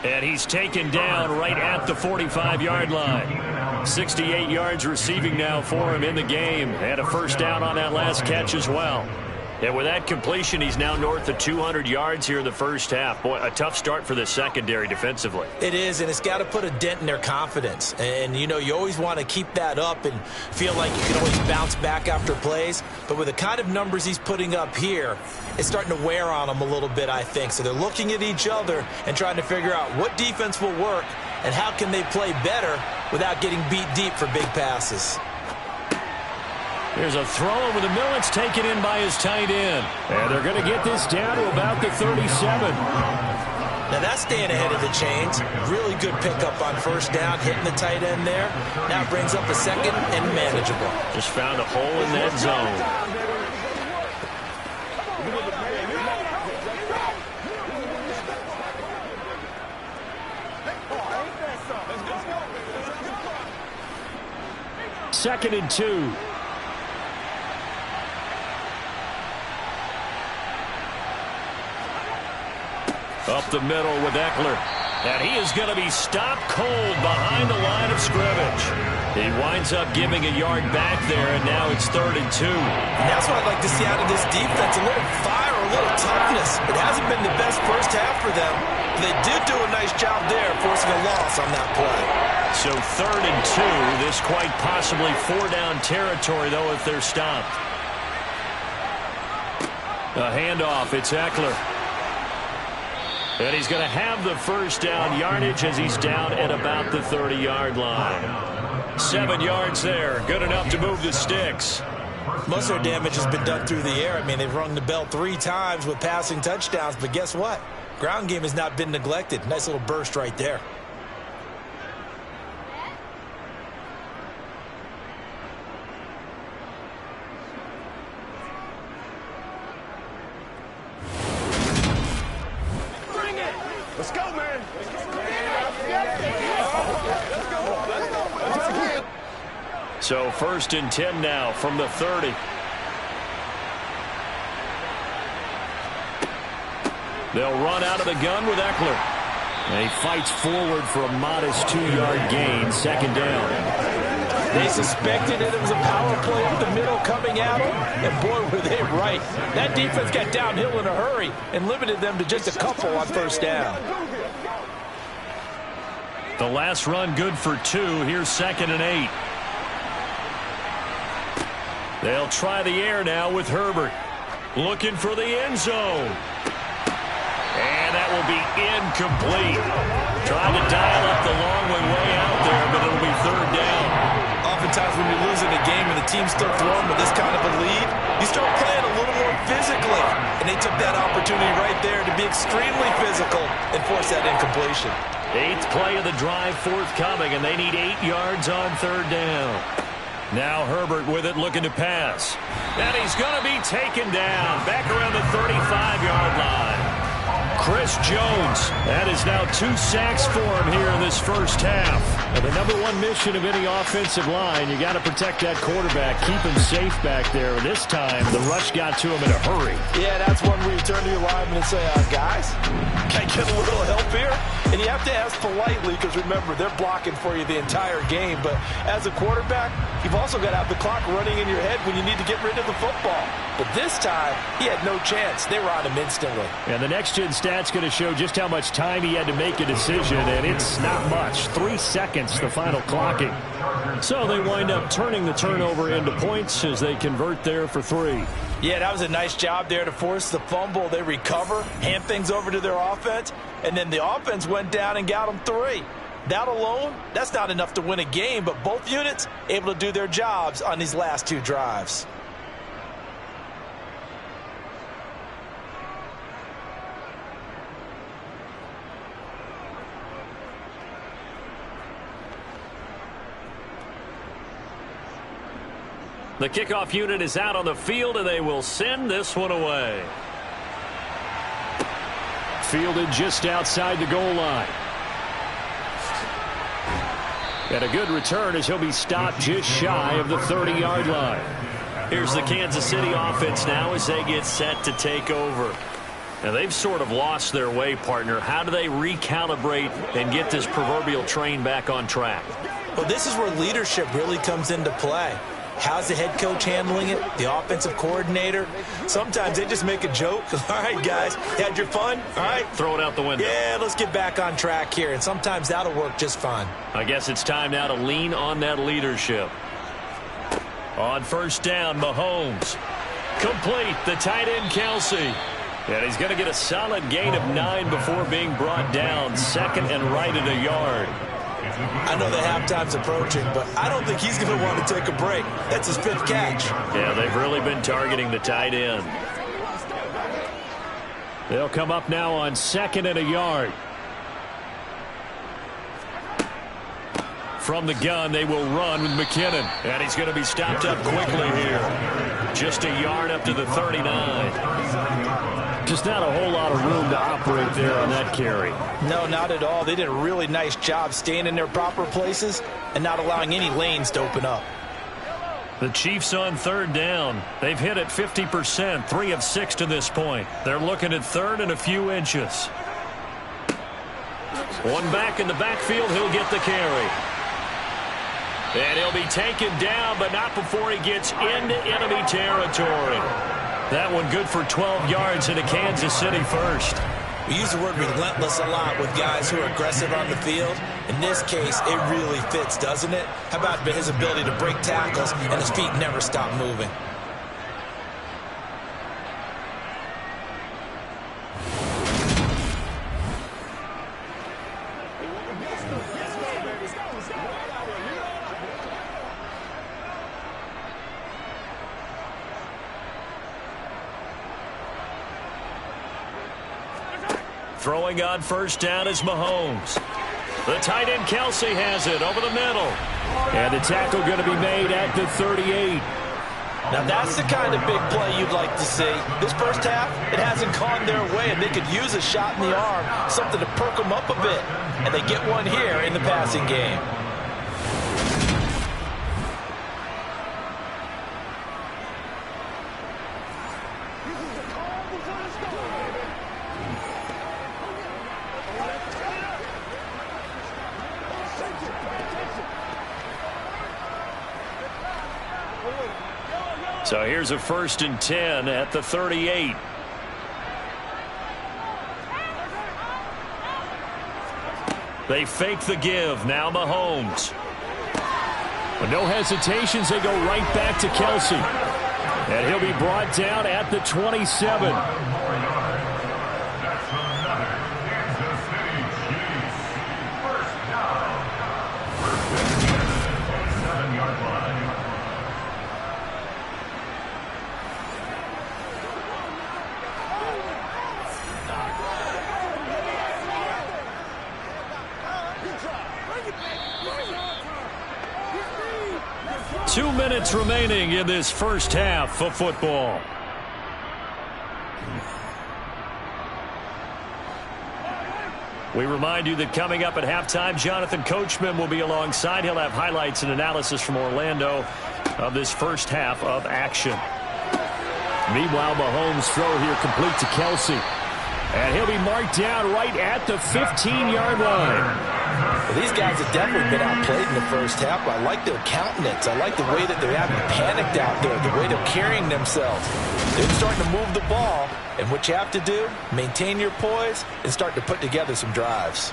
And he's taken down right at the 45-yard line. 68 yards receiving now for him in the game. And a first down on that last catch as well. And with that completion, he's now north of 200 yards here in the first half. Boy, a tough start for the secondary defensively. It is, and it's got to put a dent in their confidence. And, you know, you always want to keep that up and feel like you can always bounce back after plays. But with the kind of numbers he's putting up here, it's starting to wear on them a little bit, I think. So they're looking at each other and trying to figure out what defense will work and how can they play better without getting beat deep for big passes. There's a throw over the middle. It's taken in by his tight end. And they're going to get this down to about the 37. Now that's staying ahead of the chains. Really good pickup on first down, hitting the tight end there. Now brings up a second and manageable. Just found a hole in that zone. Second and 2. Up the middle with Eckler. And he is going to be stopped cold behind the line of scrimmage. He winds up giving a yard back there, and now it's 3rd and 2. And that's what I'd like to see out of this defense. A little fire, a little toughness. It hasn't been the best first half for them. But they did do a nice job there, forcing a loss on that play. So 3rd and 2. This quite possibly 4-down territory, though, if they're stopped. A handoff. It's Eckler. And he's going to have the first down yardage as he's down at about the 30-yard line. 7 yards there. Good enough to move the sticks. Most of their damage has been done through the air. I mean, they've rung the bell 3 times with passing touchdowns. But guess what? Ground game has not been neglected. Nice little burst right there. Let's go, man. So 1st and 10 now from the 30. They'll run out of the gun with Eckler. And he fights forward for a modest 2-yard gain. 2nd down. They suspected that it was a power play up the middle coming at them, and boy, were they right. That defense got downhill in a hurry and limited them to just a couple on first down. The last run good for 2. Here's 2nd and 8. They'll try the air now with Herbert. Looking for the end zone. And that will be incomplete. Trying to dial up the long way out there, but it'll be 3rd down. Oftentimes when you're losing a game and the team's still throwing with this kind of a lead, you start playing a little more physically. And they took that opportunity right there to be extremely physical and force that incompletion. 8th play of the drive forthcoming, and they need 8 yards on 3rd down. Now Herbert with it, looking to pass. And he's going to be taken down back around the 35-yard line. Chris Jones, that is now 2 sacks for him here in this first half. And the #1 mission of any offensive line, you got to protect that quarterback, keep him safe back there. This time, the rush got to him in a hurry. Yeah, that's one where you turn to your lineman and say, guys, can I get a little help here? And you have to ask politely because, remember, they're blocking for you the entire game. But as a quarterback, you've also got to have the clock running in your head when you need to get rid of the football. But this time, he had no chance. They were on him instantly. And the next-gen stat's going to show just how much time he had to make a decision, and it's not much. 3 seconds, the final clocking. So they wind up turning the turnover into points as they convert there for 3. Yeah, that was a nice job there to force the fumble. They recover, hand things over to their offense, and then the offense went down and got them 3. That alone, that's not enough to win a game, but both units able to do their jobs on these last 2 drives. The kickoff unit is out on the field, and they will send this one away. Fielded just outside the goal line. And a good return as he'll be stopped just shy of the 30-yard line. Here's the Kansas City offense now as they get set to take over. Now, they've sort of lost their way, partner. How do they recalibrate and get this proverbial train back on track? Well, this is where leadership really comes into play. How's the head coach handling it? The offensive coordinator? Sometimes they just make a joke. All right, guys, had your fun? All right. Throw it out the window. Yeah, let's get back on track here, and sometimes that'll work just fine. I guess it's time now to lean on that leadership. On first down, Mahomes. Complete, the tight end, Kelsey. And he's going to get a solid gain of 9 before being brought down. Second and right at a yard. I know that halftime's approaching, but I don't think he's going to want to take a break. That's his 5th catch. Yeah, they've really been targeting the tight end. They'll come up now on second and a yard. From the gun, they will run with McKinnon. And he's going to be stopped up quickly here. Just a yard up to the 39. Just not a whole lot of room to operate there on that carry. No, not at all. They did a really nice job staying in their proper places and not allowing any lanes to open up. The Chiefs on third down. They've hit it 50%, 3 of 6 to this point. They're looking at third and a few inches. One back in the backfield, he'll get the carry. And he'll be taken down, but not before he gets into enemy territory. That one good for 12 yards into Kansas City first. We use the word relentless a lot with guys who are aggressive on the field. In this case, it really fits, doesn't it? How about his ability to break tackles and his feet never stop moving? Throwing on first down is Mahomes. The tight end Kelsey has it over the middle. And the tackle going to be made at the 38. Now that's the kind of big play you'd like to see. This first half, it hasn't gone their way, and they could use a shot in the arm, something to perk them up a bit. And they get one here in the passing game. So here's a 1st and 10 at the 38. They fake the give. Now Mahomes. With no hesitations, they go right back to Kelsey. And he'll be brought down at the 27. Two minutes remaining in this first half of football. We remind you that coming up at halftime, Jonathan Coachman will be alongside. He'll have highlights and analysis from Orlando of this first half of action. Meanwhile, Mahomes' throw here complete to Kelsey. And he'll be marked down right at the 15-yard line. Well, these guys have definitely been outplayed in the first half. I like their countenance. I like the way that they're having panicked out there, the way they're carrying themselves. They're starting to move the ball, and what you have to do, maintain your poise and start to put together some drives.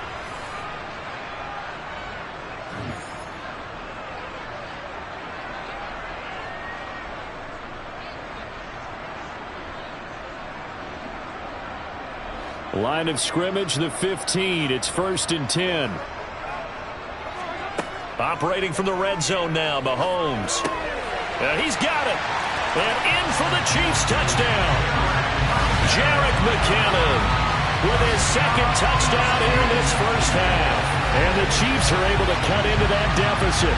Line of scrimmage, the 15. It's 1st and 10. Operating from the red zone now, Mahomes. And he's got it. And in for the Chiefs touchdown. Jarek McKinnon with his 2nd touchdown here in this first half. And the Chiefs are able to cut into that deficit.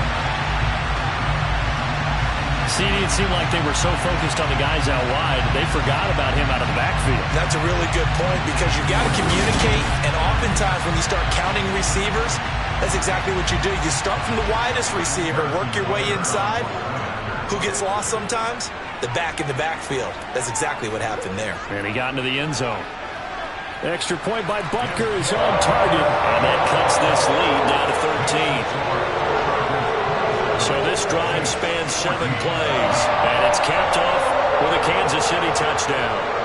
See, it seemed like they were so focused on the guys out wide, they forgot about him out of the backfield. That's a really good point because you got to communicate, and oftentimes when you start counting receivers, that's exactly what you do. You start from the widest receiver, work your way inside. Who gets lost sometimes? The back in the backfield. That's exactly what happened there. And he got into the end zone. Extra point by Butker is on target, and that cuts this lead down to 13. So this drive spans 7 plays, and it's capped off with a Kansas City touchdown.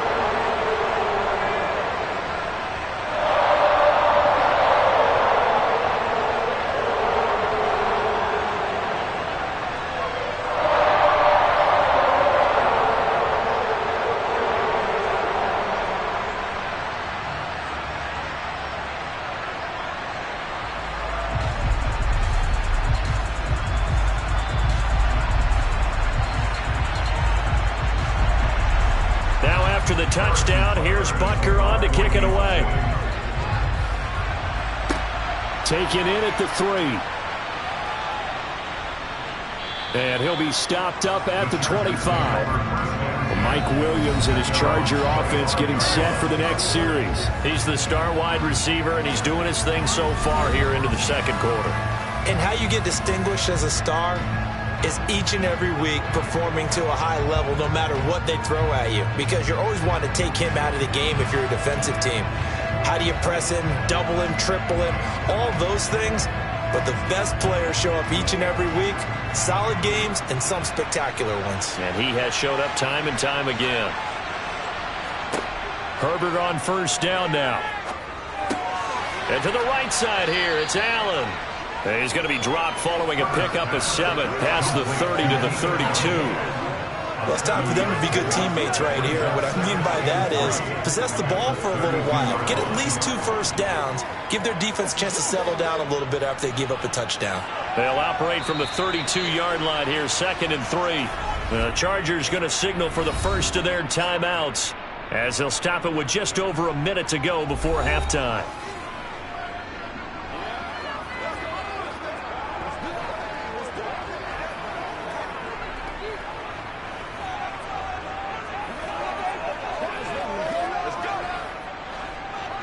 After the touchdown, here's Butker on to kick it away. Taken in at the 3. And he'll be stopped up at the 25. Well, Mike Williams and his Charger offense getting set for the next series. He's the star wide receiver, and he's doing his thing so far here into the second quarter. And how you get distinguished as a star is each and every week performing to a high level no matter what they throw at you, because you're always wanting to take him out of the game if you're a defensive team. How do you press him, double him, triple him, all those things? But the best players show up each and every week, solid games and some spectacular ones. And he has showed up time and time again. Herbert on first down now. And to the right side here, it's Allen. He's going to be dropped following a pickup of 7 past the 30 to the 32. Well, it's time for them to be good teammates right here. And what I mean by that is possess the ball for a little while. Get at least 2 first downs. Give their defense a chance to settle down a little bit after they give up a touchdown. They'll operate from the 32-yard line here, 2nd and 3. The Chargers going to signal for the first of their timeouts as they'll stop it with just over a minute to go before halftime.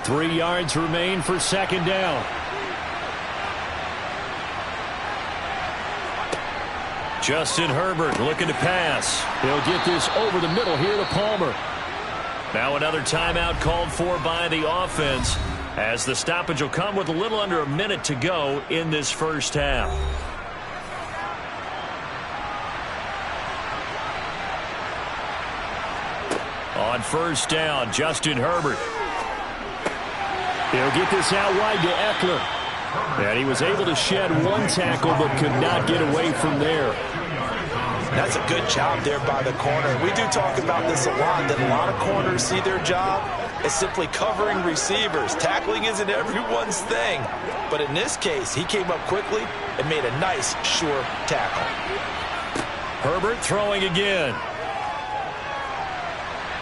Three yards remain for second down. Justin Herbert looking to pass. He'll get this over the middle here to Palmer. Now another timeout called for by the offense, as the stoppage will come with a little under a minute to go in this first half. On first down, Justin Herbert. He'll get this out wide to Eckler. And he was able to shed 1 tackle but could not get away from there. That's a good job there by the corner. We do talk about this a lot, that a lot of corners see their job as simply covering receivers. Tackling isn't everyone's thing. But in this case, he came up quickly and made a nice, sure tackle. Herbert throwing again.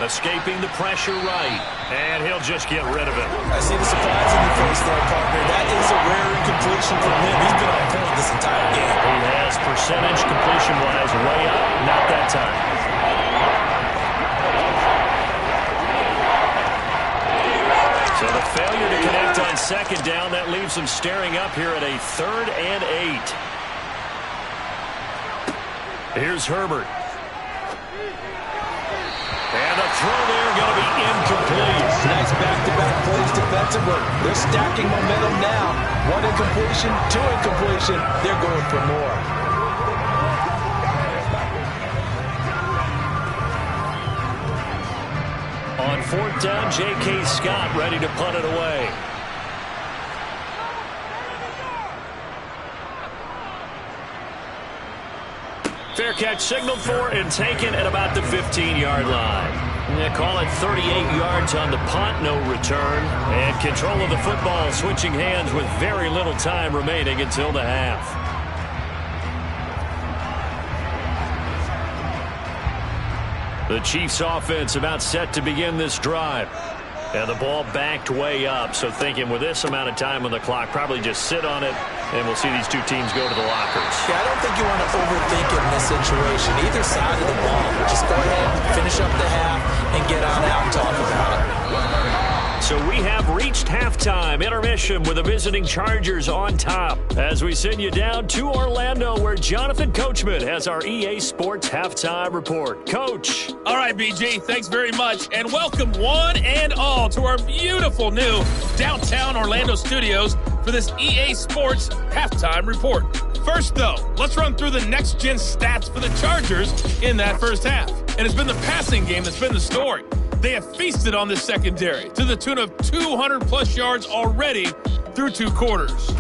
Escaping the pressure right. And he'll just get rid of it. I see the surprise in your face there, partner. That is a rare incompletion from him. He's been on point this entire game. He has percentage completion-wise way up. Not that time. So the failure to connect on second down, that leaves them staring up here at a 3rd and 8. Here's Herbert. And the throw there going to be incomplete. Nice back-to-back plays defensively. They're stacking momentum now. 1 incompletion, 2 incompletion. They're going for more. On 4th down, J.K. Scott ready to punt it away. Fair catch signaled for and taken at about the 15-yard line. They call it 38 yards on the punt, no return. And control of the football switching hands with very little time remaining until the half. The Chiefs offense about set to begin this drive. And the ball backed way up, so thinking with this amount of time on the clock, probably just sit on it, and we'll see these two teams go to the lockers. Yeah, I don't think you want to overthink it in this situation. Either side of the ball. Just go ahead, finish up the half, and get on out and talk about it. So we have reached halftime intermission with the visiting Chargers on top as we send you down to Orlando where Jonathan Coachman has our EA Sports halftime report. Coach. All right, BG, thanks very much. And welcome one and all to our beautiful new downtown Orlando studios for this EA Sports halftime report. First, though, let's run through the next-gen stats for the Chargers in that first half. And it's been the passing game that's been the story. They have feasted on this secondary to the tune of 200-plus yards already through 2 quarters.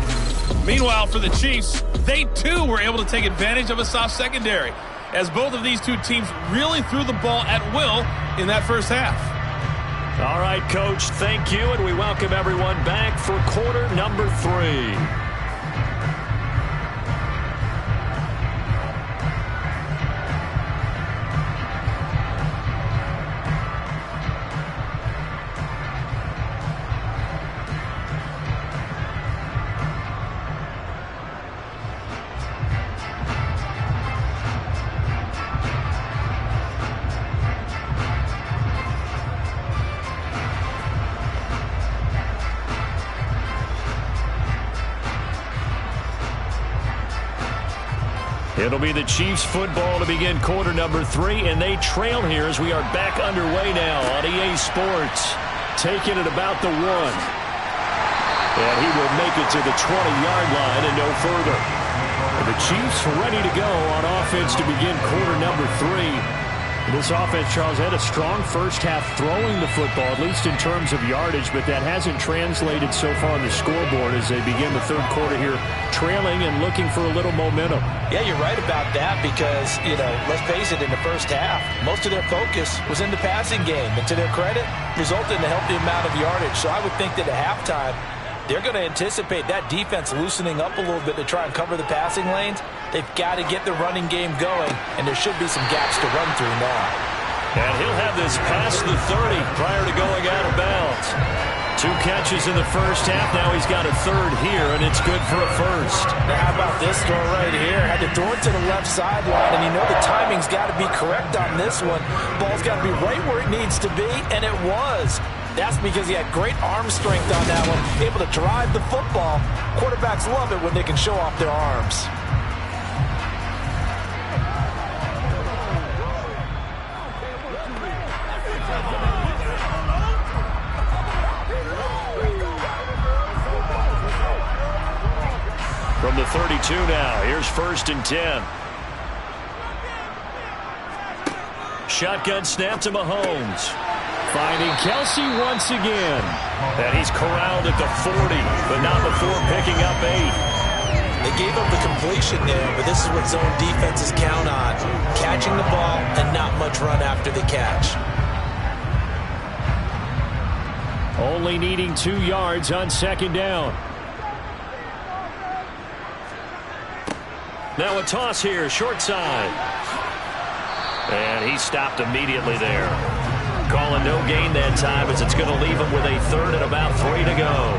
Meanwhile, for the Chiefs, they too were able to take advantage of a soft secondary, as both of these two teams really threw the ball at will in that first half. All right, Coach, thank you, and we welcome everyone back for quarter number 3. It'll be the Chiefs football to begin quarter number 3, and they trail here as we are back underway now on EA Sports. Taking it about the 1. And he will make it to the 20-yard line and no further. And the Chiefs ready to go on offense to begin quarter number 3. This offense, Charles, had a strong first half throwing the football, at least in terms of yardage, but that hasn't translated so far on the scoreboard as they begin the third quarter here, trailing and looking for a little momentum. Yeah, you're right about that because, let's face it, in the first half, most of their focus was in the passing game. And to their credit, resulted in a healthy amount of yardage. So I would think that at halftime, they're going to anticipate that defense loosening up a little bit to try and cover the passing lanes. They've got to get the running game going, and there should be some gaps to run through now. And he'll have this past the 30 prior to going out of bounds. 2 catches in the first half. Now he's got a third here, and it's good for a first. Now how about this throw right here? Had to throw it to the left sideline, and the timing's got to be correct on this one. Ball's got to be right where it needs to be, and it was. That's because he had great arm strength on that one, able to drive the football. Quarterbacks love it when they can show off their arms. From the 32 now, here's 1st and 10. Shotgun snap to Mahomes. Finding Kelsey once again. And he's corralled at the 40, but not before picking up 8. They gave up the completion there, but this is what zone defenses count on. Catching the ball and not much run after the catch. Only needing 2 yards on 2nd down. Now a toss here, short side. And he stopped immediately there. Calling no gain that time as it's going to leave him with a third and about 3 to go.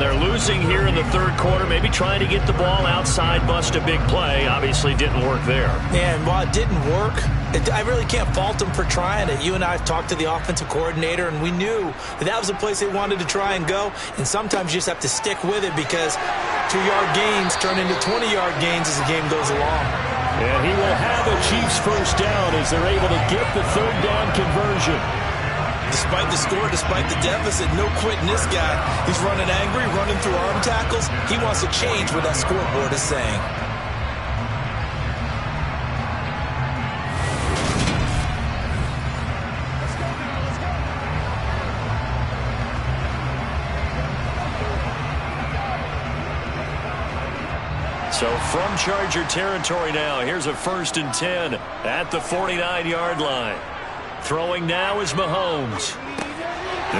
They're losing here in the third quarter, maybe trying to get the ball outside, bust a big play. Obviously didn't work there. Yeah, and while it didn't work, I really can't fault them for trying it. You and I have talked to the offensive coordinator, and we knew that was a place they wanted to try and go. And sometimes you just have to stick with it because 2-yard gains turn into 20-yard gains as the game goes along. And he will have a Chiefs first down as they're able to get the 3rd down conversion. Despite the score, despite the deficit, no quitting this guy. He's running angry, running through arm tackles. He wants to change what that scoreboard is saying. So from Charger territory now, here's a 1st and 10 at the 49-yard line. Throwing now is Mahomes.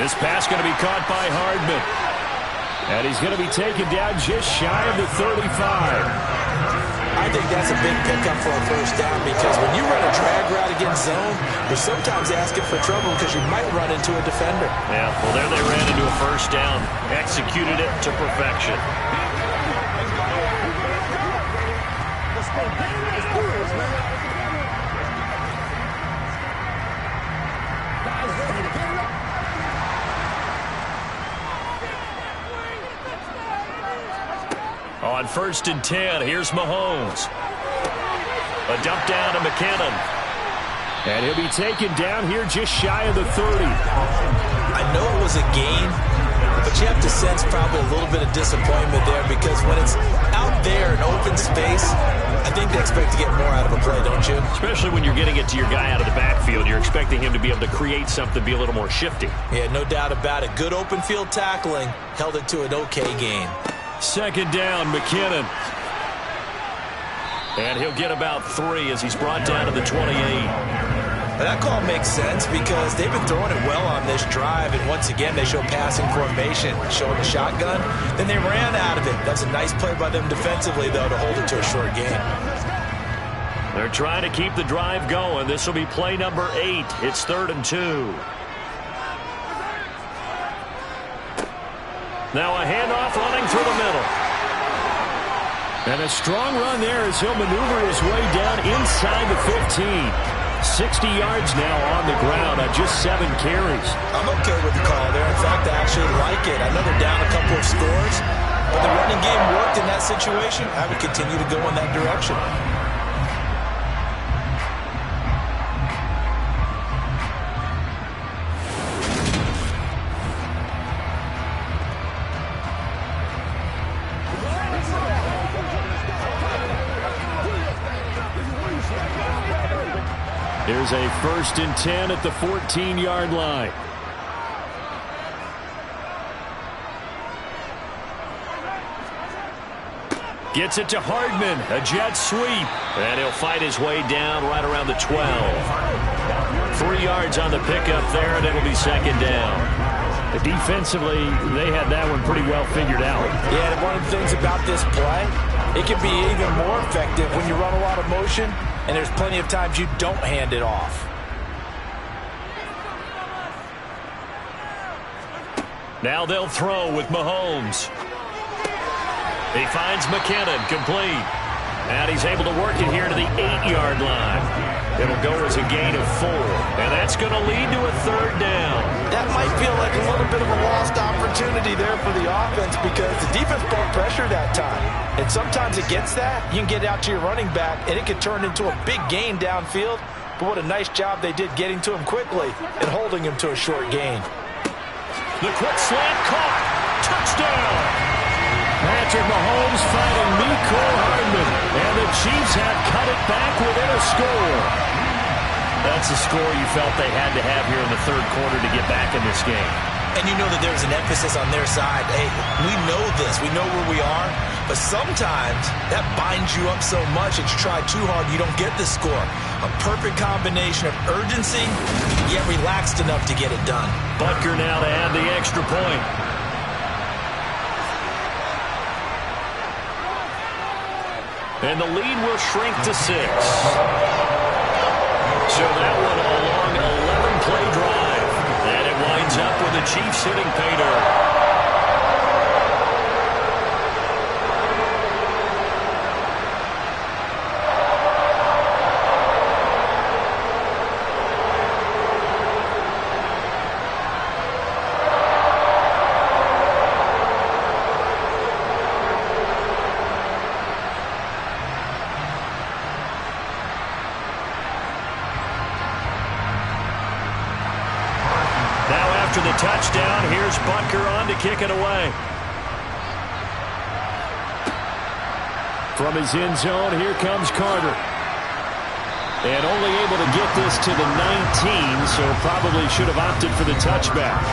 This pass going to be caught by Hardman. And he's going to be taken down just shy of the 35. I think that's a big pickup for a first down because when you run a drag route against zone, you're sometimes asking for trouble because you might run into a defender. Yeah, well, there they ran into a first down. Executed it to perfection. On 1st and 10, here's Mahomes. A dump down to McKinnon. And he'll be taken down here just shy of the 30. I know it was a gain, but you have to sense probably a little bit of disappointment there because when it's out there in open space, I think they expect to get more out of a play, don't you? Especially when you're getting it to your guy out of the backfield. You're expecting him to be able to create something, be a little more shifty. Yeah, no doubt about it. Good open field tackling held it to an okay game. Second down, McKinnon. And he'll get about 3 as he's brought down to the 28. That call makes sense because they've been throwing it well on this drive, and once again they show passing formation, showing the shotgun. Then they ran out of it. That's a nice play by them defensively, though, to hold it to a short game. They're trying to keep the drive going. This will be play number 8. It's 3rd and 2. Now a handoff running through the middle. And a strong run there as he'll maneuver his way down inside the 15. 60 yards now on the ground on just 7 carries. I'm okay with the call there. In fact, I actually like it. I know they're down a couple of scores, but the running game worked in that situation. I would continue to go in that direction. Here's a 1st and 10 at the 14-yard line. Gets it to Hardman, a jet sweep, and he'll fight his way down right around the 12. 3 yards on the pickup there, and it'll be 2nd down. Defensively, they had that one pretty well figured out. Yeah, and one of the things about this play, it can be even more effective when you run a lot of motion, and there's plenty of times you don't hand it off. Now they'll throw with Mahomes. He finds McKinnon, complete. And he's able to work it here to the 8-yard line. It'll go as a gain of 4. And that's going to lead to a 3rd down. That might feel like a little bit of a lost opportunity there for the offense because the defense brought pressure that time. And sometimes against that, you can get out to your running back, and it can turn into a big gain downfield. But what a nice job they did getting to him quickly and holding him to a short gain. The quick slant caught. Touchdown. Patrick Mahomes fighting Mecole Hardman. And the Chiefs have cut it back within a score. That's a score you felt they had to have here in the 3rd quarter to get back in this game. And you know that there's an emphasis on their side. Hey, we know this. We know where we are. But sometimes that binds you up so much that you try too hard, you don't get the score. A perfect combination of urgency, yet relaxed enough to get it done. Butker now to add the extra point. And the lead will shrink to 6. So that one a long 11-play drive. And it winds up with the Chiefs hitting pay dirt. After the touchdown, here's Butker on to kick it away. From his end zone, here comes Carter. And only able to get this to the 19, so probably should have opted for the touchback.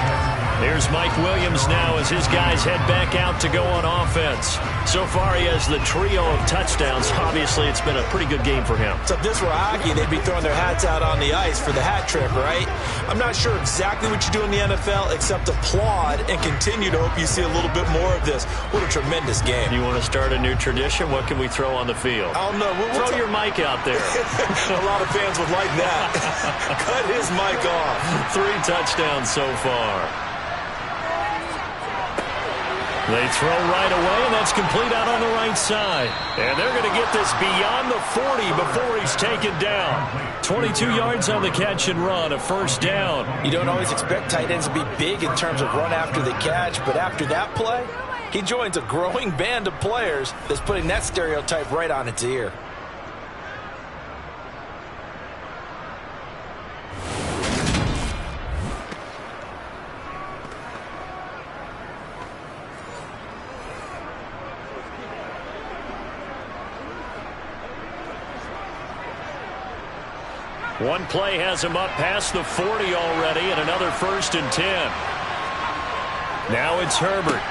There's Mike Williams now as his guys head back out to go on offense. So far, he has the trio of touchdowns. Obviously, it's been a pretty good game for him. So if this were hockey, they'd be throwing their hats out on the ice for the hat trick, right? I'm not sure exactly what you do in the NFL except applaud and continue to hope you see a little bit more of this. What a tremendous game. You want to start a new tradition? What can we throw on the field? I don't know. Throw your mic out there. A lot of fans would like that. Cut his mic off. 3 touchdowns so far. They throw right away, and that's complete out on the right side. And they're going to get this beyond the 40 before he's taken down. 22 yards on the catch and run, a 1st down. You don't always expect tight ends to be big in terms of run after the catch, but after that play, he joins a growing band of players that's putting that stereotype right on its ear. One play has him up past the 40 already, and another 1st and 10. Now it's Herbert.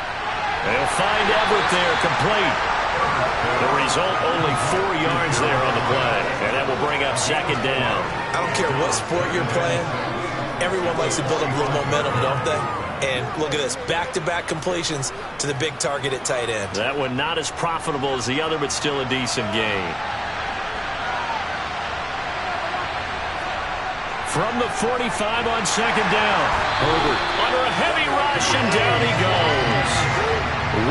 They'll find Everett there, complete. The result, only 4 yards there on the play, and that will bring up 2nd down. I don't care what sport you're playing. Everyone likes to build up a little momentum, don't they? And look at this, back-to-back completions to the big target at tight end. That one not as profitable as the other, but still a decent gain. From the 45 on 2nd down. Herbert under a heavy rush, and down he goes.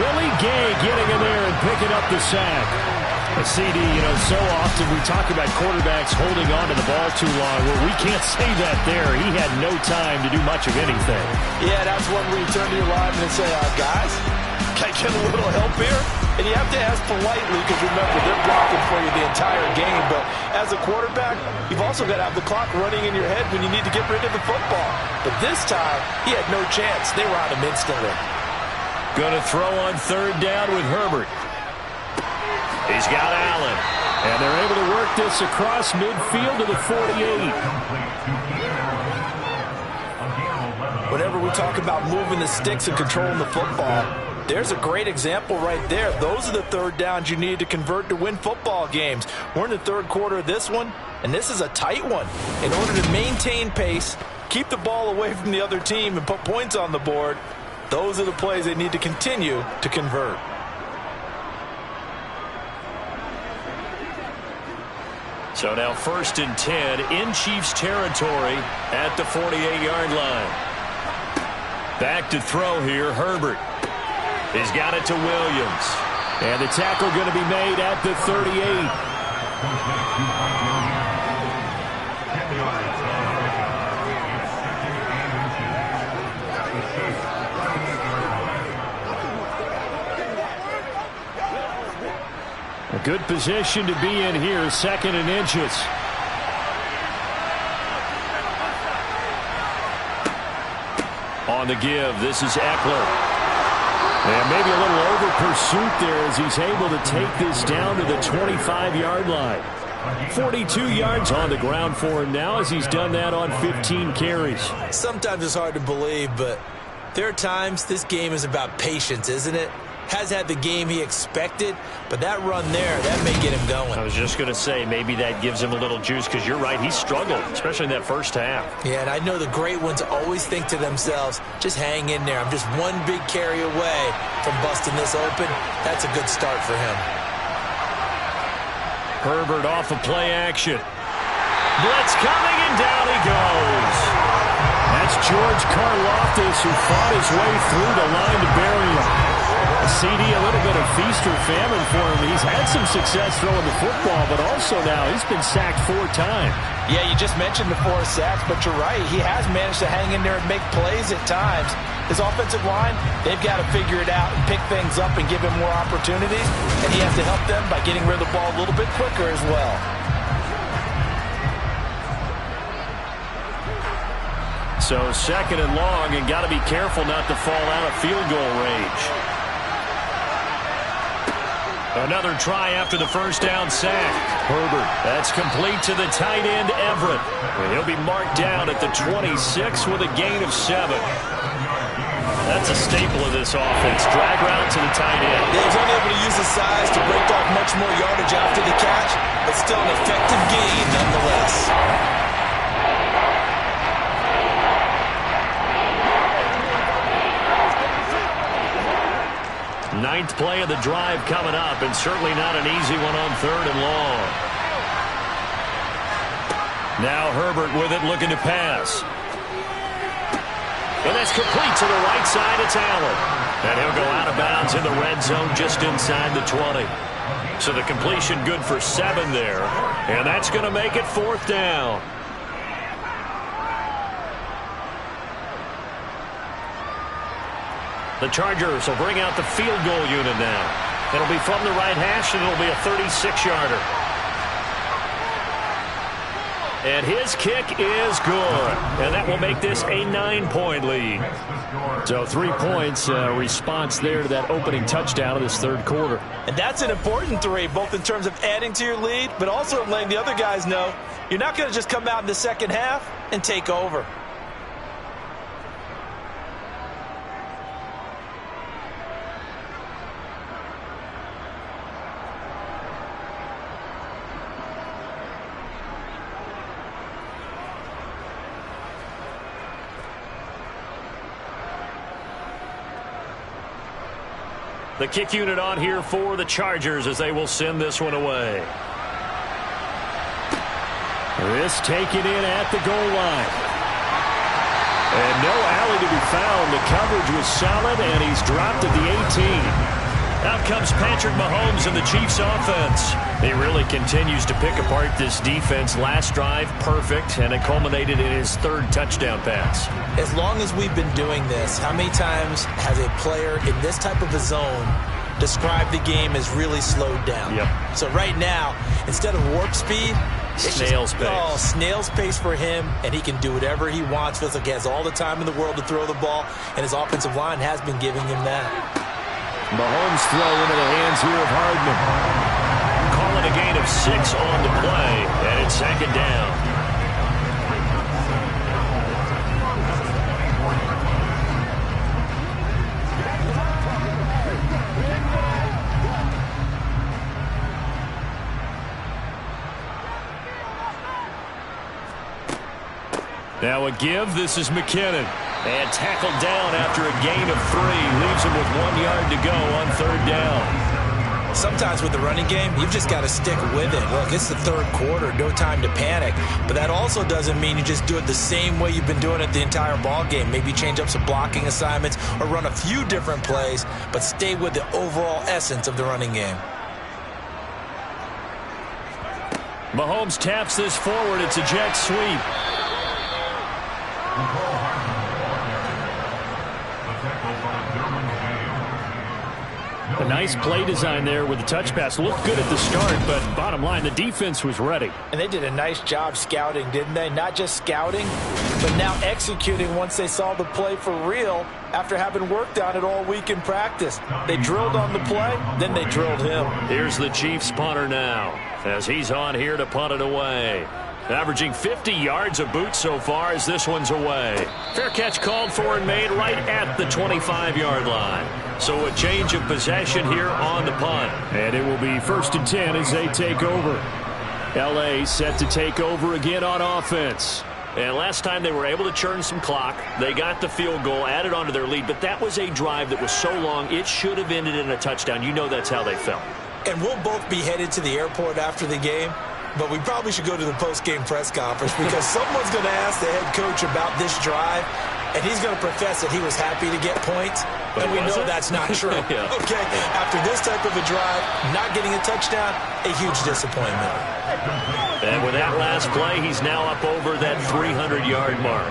Willie Gay getting in there and picking up the sack. A CD, so often we talk about quarterbacks holding on to the ball too long. Well, we can't say that there. He had no time to do much of anything. Yeah, that's when we turn to your lineman and say, guys, can I get a little help here? And you have to ask politely because, remember, they're blocking for you the entire game. But as a quarterback, you've also got to have the clock running in your head when you need to get rid of the football. But this time, he had no chance. They were on him instantly. Going to throw on 3rd down with Herbert. He's got Allen. And they're able to work this across midfield to the 48. Whenever we talk about moving the sticks and controlling the football, there's a great example right there. Those are the 3rd downs you need to convert to win football games. We're in the 3rd quarter of this one, and this is a tight one. In order to maintain pace, keep the ball away from the other team, and put points on the board, those are the plays they need to continue to convert. So now 1st and 10 in Chiefs territory at the 48-yard line. Back to throw here, Herbert. He's got it to Williams. And the tackle going to be made at the 38. A good position to be in here, 2nd and inches. On the give, this is Eckler. And maybe a little over pursuit there as he's able to take this down to the 25-yard line. 42 yards on the ground for him now as he's done that on 15 carries. Sometimes it's hard to believe, but there are times this game is about patience, isn't it? Has had the game he expected, but that run there, that may get him going. I was just going to say, maybe that gives him a little juice, because you're right, he struggled, especially in that first half. Yeah, and I know the great ones always think to themselves, just hang in there. I'm just one big carry away from busting this open. That's a good start for him. Herbert off of play action. Blitz coming, and down he goes. That's George Karlaftis, who fought his way through the line to bury him. CD, a little bit of feast or famine for him. He's had some success throwing the football, but also now he's been sacked 4 times. Yeah, you just mentioned the 4 sacks, but you're right. He has managed to hang in there and make plays at times. His offensive line, they've got to figure it out and pick things up and give him more opportunities, and he has to help them by getting rid of the ball a little bit quicker as well. So 2nd and long, and got to be careful not to fall out of field goal range. Another try after the 1st down sack. Herbert, that's complete to the tight end, Everett. And he'll be marked down at the 26 with a gain of 7. That's a staple of this offense. Drag route to the tight end. Yeah, he's only able to use his size to break off much more yardage after the catch, but still an effective gain nonetheless. 9th play of the drive coming up, and certainly not an easy one on 3rd and long. Now Herbert with it, looking to pass. And that's complete to the right side. It's Allen. And he'll go out of bounds in the red zone just inside the 20. So the completion good for 7 there. And that's going to make it 4th down. The Chargers will bring out the field goal unit now. It'll be from the right hash, and it'll be a 36-yarder. And his kick is good. And that will make this a 9-point lead. So 3 points, response there to that opening touchdown of this third quarter. And that's an important 3, both in terms of adding to your lead, but also letting the other guys know you're not going to just come out in the second half and take over. The kick unit on here for the Chargers as they will send this one away. This taken in at the goal line. And no alley to be found. The coverage was solid, and he's dropped at the 18. Out comes Patrick Mahomes and the Chiefs offense. He really continues to pick apart this defense. Last drive, perfect, and it culminated in his third touchdown pass. As long as we've been doing this, how many times has a player in this type of a zone described the game as really slowed down? Yep. So right now, instead of warp speed, snail's pace. Oh, snail's pace for him, and he can do whatever he wants. Feels like he has all the time in the world to throw the ball, and his offensive line has been giving him that. Mahomes throw into the hands here of Hardman. Calling a gain of 6 on the play, and it's second down. Now a give. This is McKinnon. And tackled down after a gain of 3. Leaves him with 1 yard to go on third down. Sometimes with the running game, you've just got to stick with it. Look, it's the third quarter, no time to panic. But that also doesn't mean you just do it the same way you've been doing it the entire ball game. Maybe change up some blocking assignments or run a few different plays, but stay with the overall essence of the running game. Mahomes taps this forward. It's a jet sweep. A nice play design there with the touch pass. Looked good at the start, but bottom line, the defense was ready. And they did a nice job scouting, didn't they? Not just scouting, but now executing once they saw the play for real after having worked on it all week in practice. They drilled on the play, then they drilled him. Here's the Chiefs punter now as he's on here to punt it away. Averaging 50 yards a boot so far as this one's away. Fair catch called for and made right at the 25-yard line. So a change of possession here on the punt. And it will be 1st and 10 as they take over. L.A. set to take over again on offense. And last time they were able to churn some clock. They got the field goal, added on to their lead. But that was a drive that was so long, it should have ended in a touchdown. You know that's how they felt. And we'll both be headed to the airport after the game. But we probably should go to the post-game press conference because someone's going to ask the head coach about this drive, and he's going to profess that he was happy to get points, and we know that's not true. Yeah. Okay, after this type of a drive, not getting a touchdown, a huge disappointment. And with that last play, he's now up over that 300-yard mark.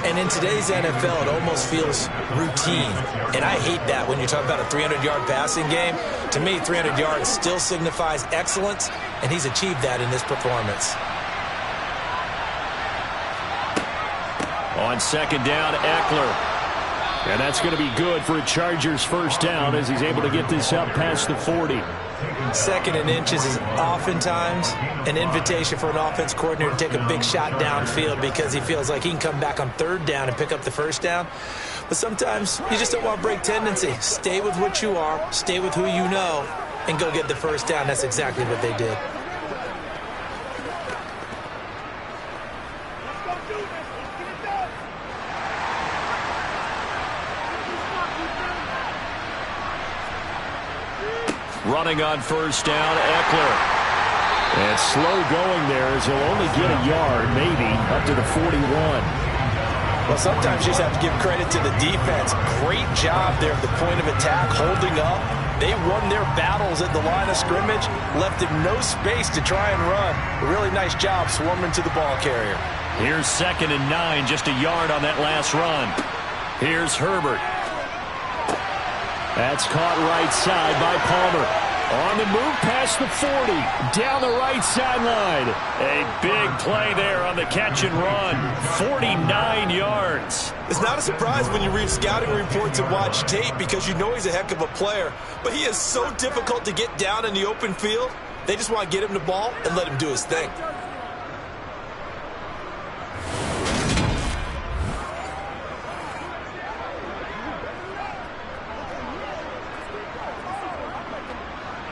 And in today's NFL, it almost feels routine. And I hate that when you talk about a 300-yard passing game. To me, 300 yards still signifies excellence, and he's achieved that in this performance. On second down, Eckler. And that's going to be good for a Chargers first down as he's able to get this up past the 40. 2nd and inches is oftentimes an invitation for an offense coordinator to take a big shot downfield because he feels like he can come back on 3rd down and pick up the first down. But sometimes you just don't want to break tendency. Stay with what you are, stay with who you know, and go get the first down. That's exactly what they did. Running on first down, Eckler. And slow going there as he'll only get a yard, maybe, up to the 41. Well, sometimes you just have to give credit to the defense. Great job there at the point of attack, holding up. They won their battles at the line of scrimmage, left him no space to try and run. A really nice job swarming to the ball carrier. Here's 2nd and 9, just a yard on that last run. Here's Herbert. That's caught right side by Palmer. On the move past the 40, down the right sideline. A big play there on the catch and run. 49 yards. It's not a surprise when you read scouting reports and watch tape because you know he's a heck of a player. But he is so difficult to get down in the open field. They just want to get him the ball and let him do his thing.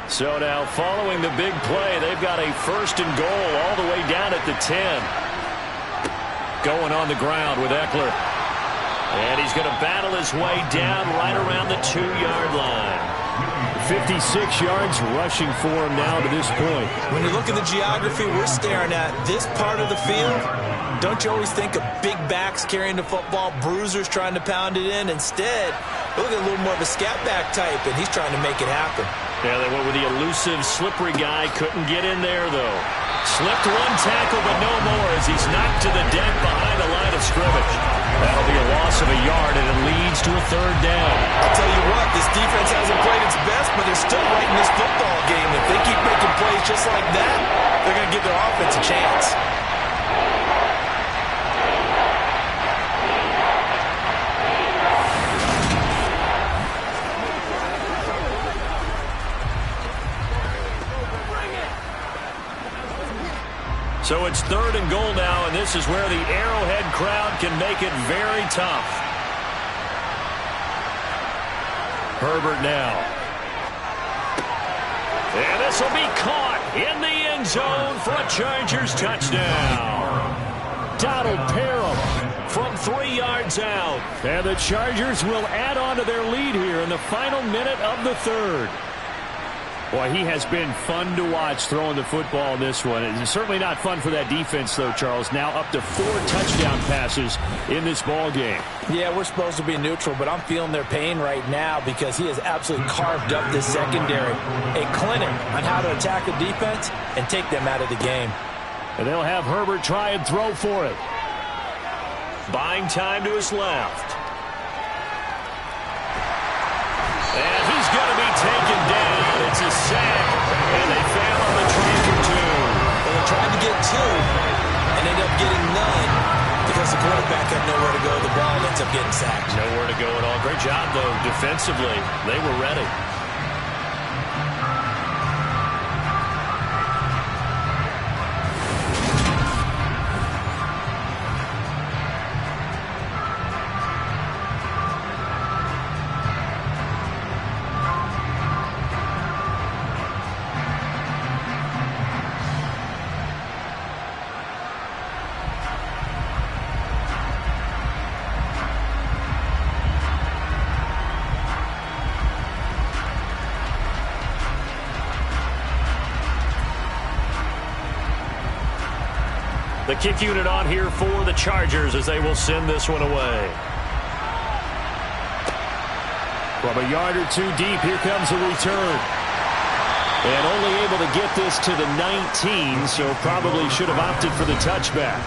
So now following the big play, they've got a 1st and goal all the way down at the 10. Going on the ground with Eckler. And he's going to battle his way down right around the 2-yard line. 56 yards rushing for him now to this point. When you look at the geography we're staring at, this part of the field, don't you always think of big backs carrying the football, bruisers trying to pound it in? Instead, look at a little more of a scat back type, and he's trying to make it happen. Yeah, they went with the elusive, slippery guy. Couldn't get in there, though. Slipped one tackle, but no more as he's knocked to the deck behind the line of scrimmage. That'll be a loss of a yard, and it leads to a 3rd down. I'll tell you what, this defense hasn't played its best, but they're still right in this football game. If they keep making plays just like that, they're going to give their offense a chance. So it's 3rd and goal now, and this is where the Arrowhead crowd can make it very tough. Herbert now. And this will be caught in the end zone for a Chargers touchdown. Donald Parham from 3 yards out. And the Chargers will add on to their lead here in the final minute of the 3rd. Boy, he has been fun to watch throwing the football in this one. It's certainly not fun for that defense, though, Charles. Now up to 4 touchdown passes in this ball game. Yeah, we're supposed to be neutral, but I'm feeling their pain right now because he has absolutely carved up this secondary. A clinic on how to attack the defense and take them out of the game. And they'll have Herbert try and throw for it. Buying time to his left. And he's going to be taken down. It's a sack, and they fail on the try for 2. Well, they tried to get 2 and ended up getting none because the quarterback had nowhere to go. The ball ends up getting sacked. Nowhere to go at all. Great job, though, defensively. They were ready. The kick unit on here for the Chargers as they will send this one away. From a yard or 2 deep, here comes a return. And only able to get this to the 19, so probably should have opted for the touchback.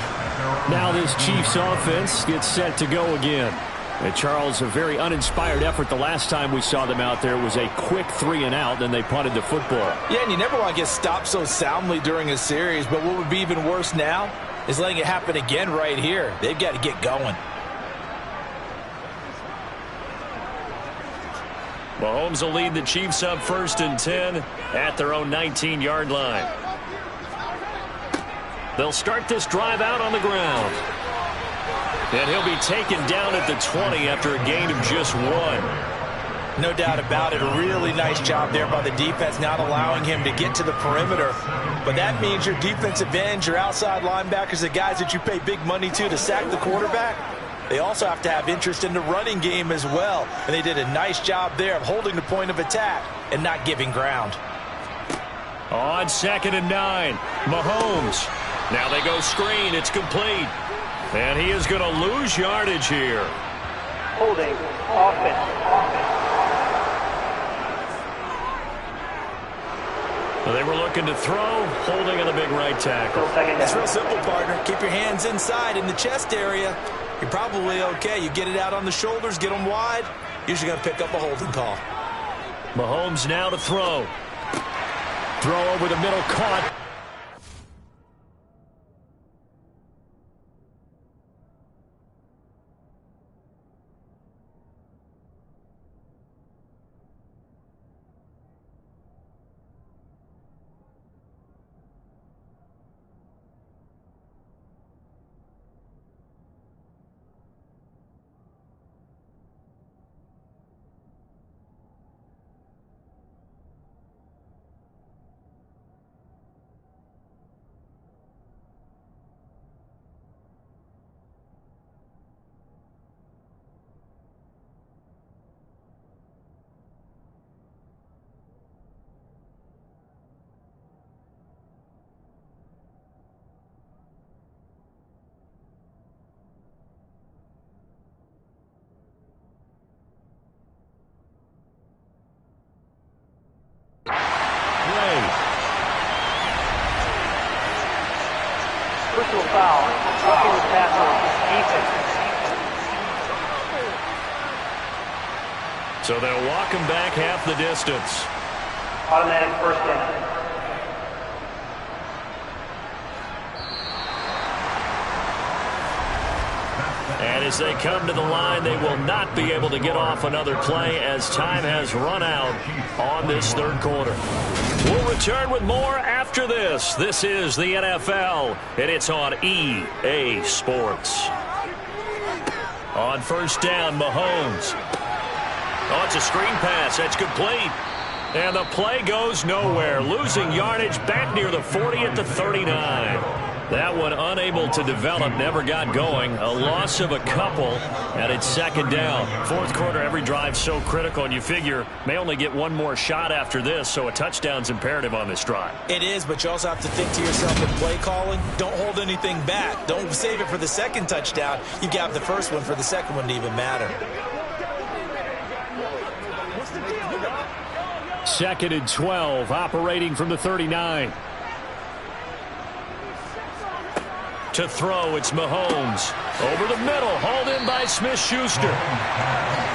Now this Chiefs offense gets set to go again. And Charles, a very uninspired effort the last time we saw them out there. It was a quick 3 and out, then they punted the football. Yeah, and you never want to get stopped so soundly during a series, but what would be even worse now is letting it happen again right here. They've got to get going. Mahomes will lead the Chiefs up 1st and 10 at their own 19-yard line. They'll start this drive out on the ground. And he'll be taken down at the 20 after a gain of just 1. No doubt about it. A really nice job there by the defense, not allowing him to get to the perimeter. But that means your defensive ends, your outside linebackers, the guys that you pay big money to sack the quarterback, they also have to have interest in the running game as well. And they did a nice job there of holding the point of attack and not giving ground. On 2nd and 9, Mahomes. Now they go screen. It's complete. And he is going to lose yardage here. Holding offense. They were looking to throw, holding on the big right tackle. It's real simple, partner. Keep your hands inside in the chest area. You're probably okay. You get it out on the shoulders, get them wide. Usually going to pick up a holding call. Mahomes now to throw. Throw over the middle, caught. Personal foul. Talking with passer. Defense. So they'll walk him back half the distance. Automatic first down. And as they come to the line, they will not be able to get off another play as time has run out on this third quarter. We'll return with more after this. This is the NFL, and it's on EA Sports. On first down, Mahomes. Oh, it's a screen pass. That's complete. And the play goes nowhere. Losing yardage back near the 40 at the 39. That one unable to develop, never got going. A loss of a couple, and it's second down. Fourth quarter, every drive so critical, and you figure may only get one more shot after this, so a touchdown's imperative on this drive. It is, but you also have to think to yourself in play calling, don't hold anything back. Don't save it for the second touchdown. You got the first one for the second one to even matter. Second and 12, operating from the 39. To throw, it's Mahomes. Over the middle, hauled in by Smith-Schuster.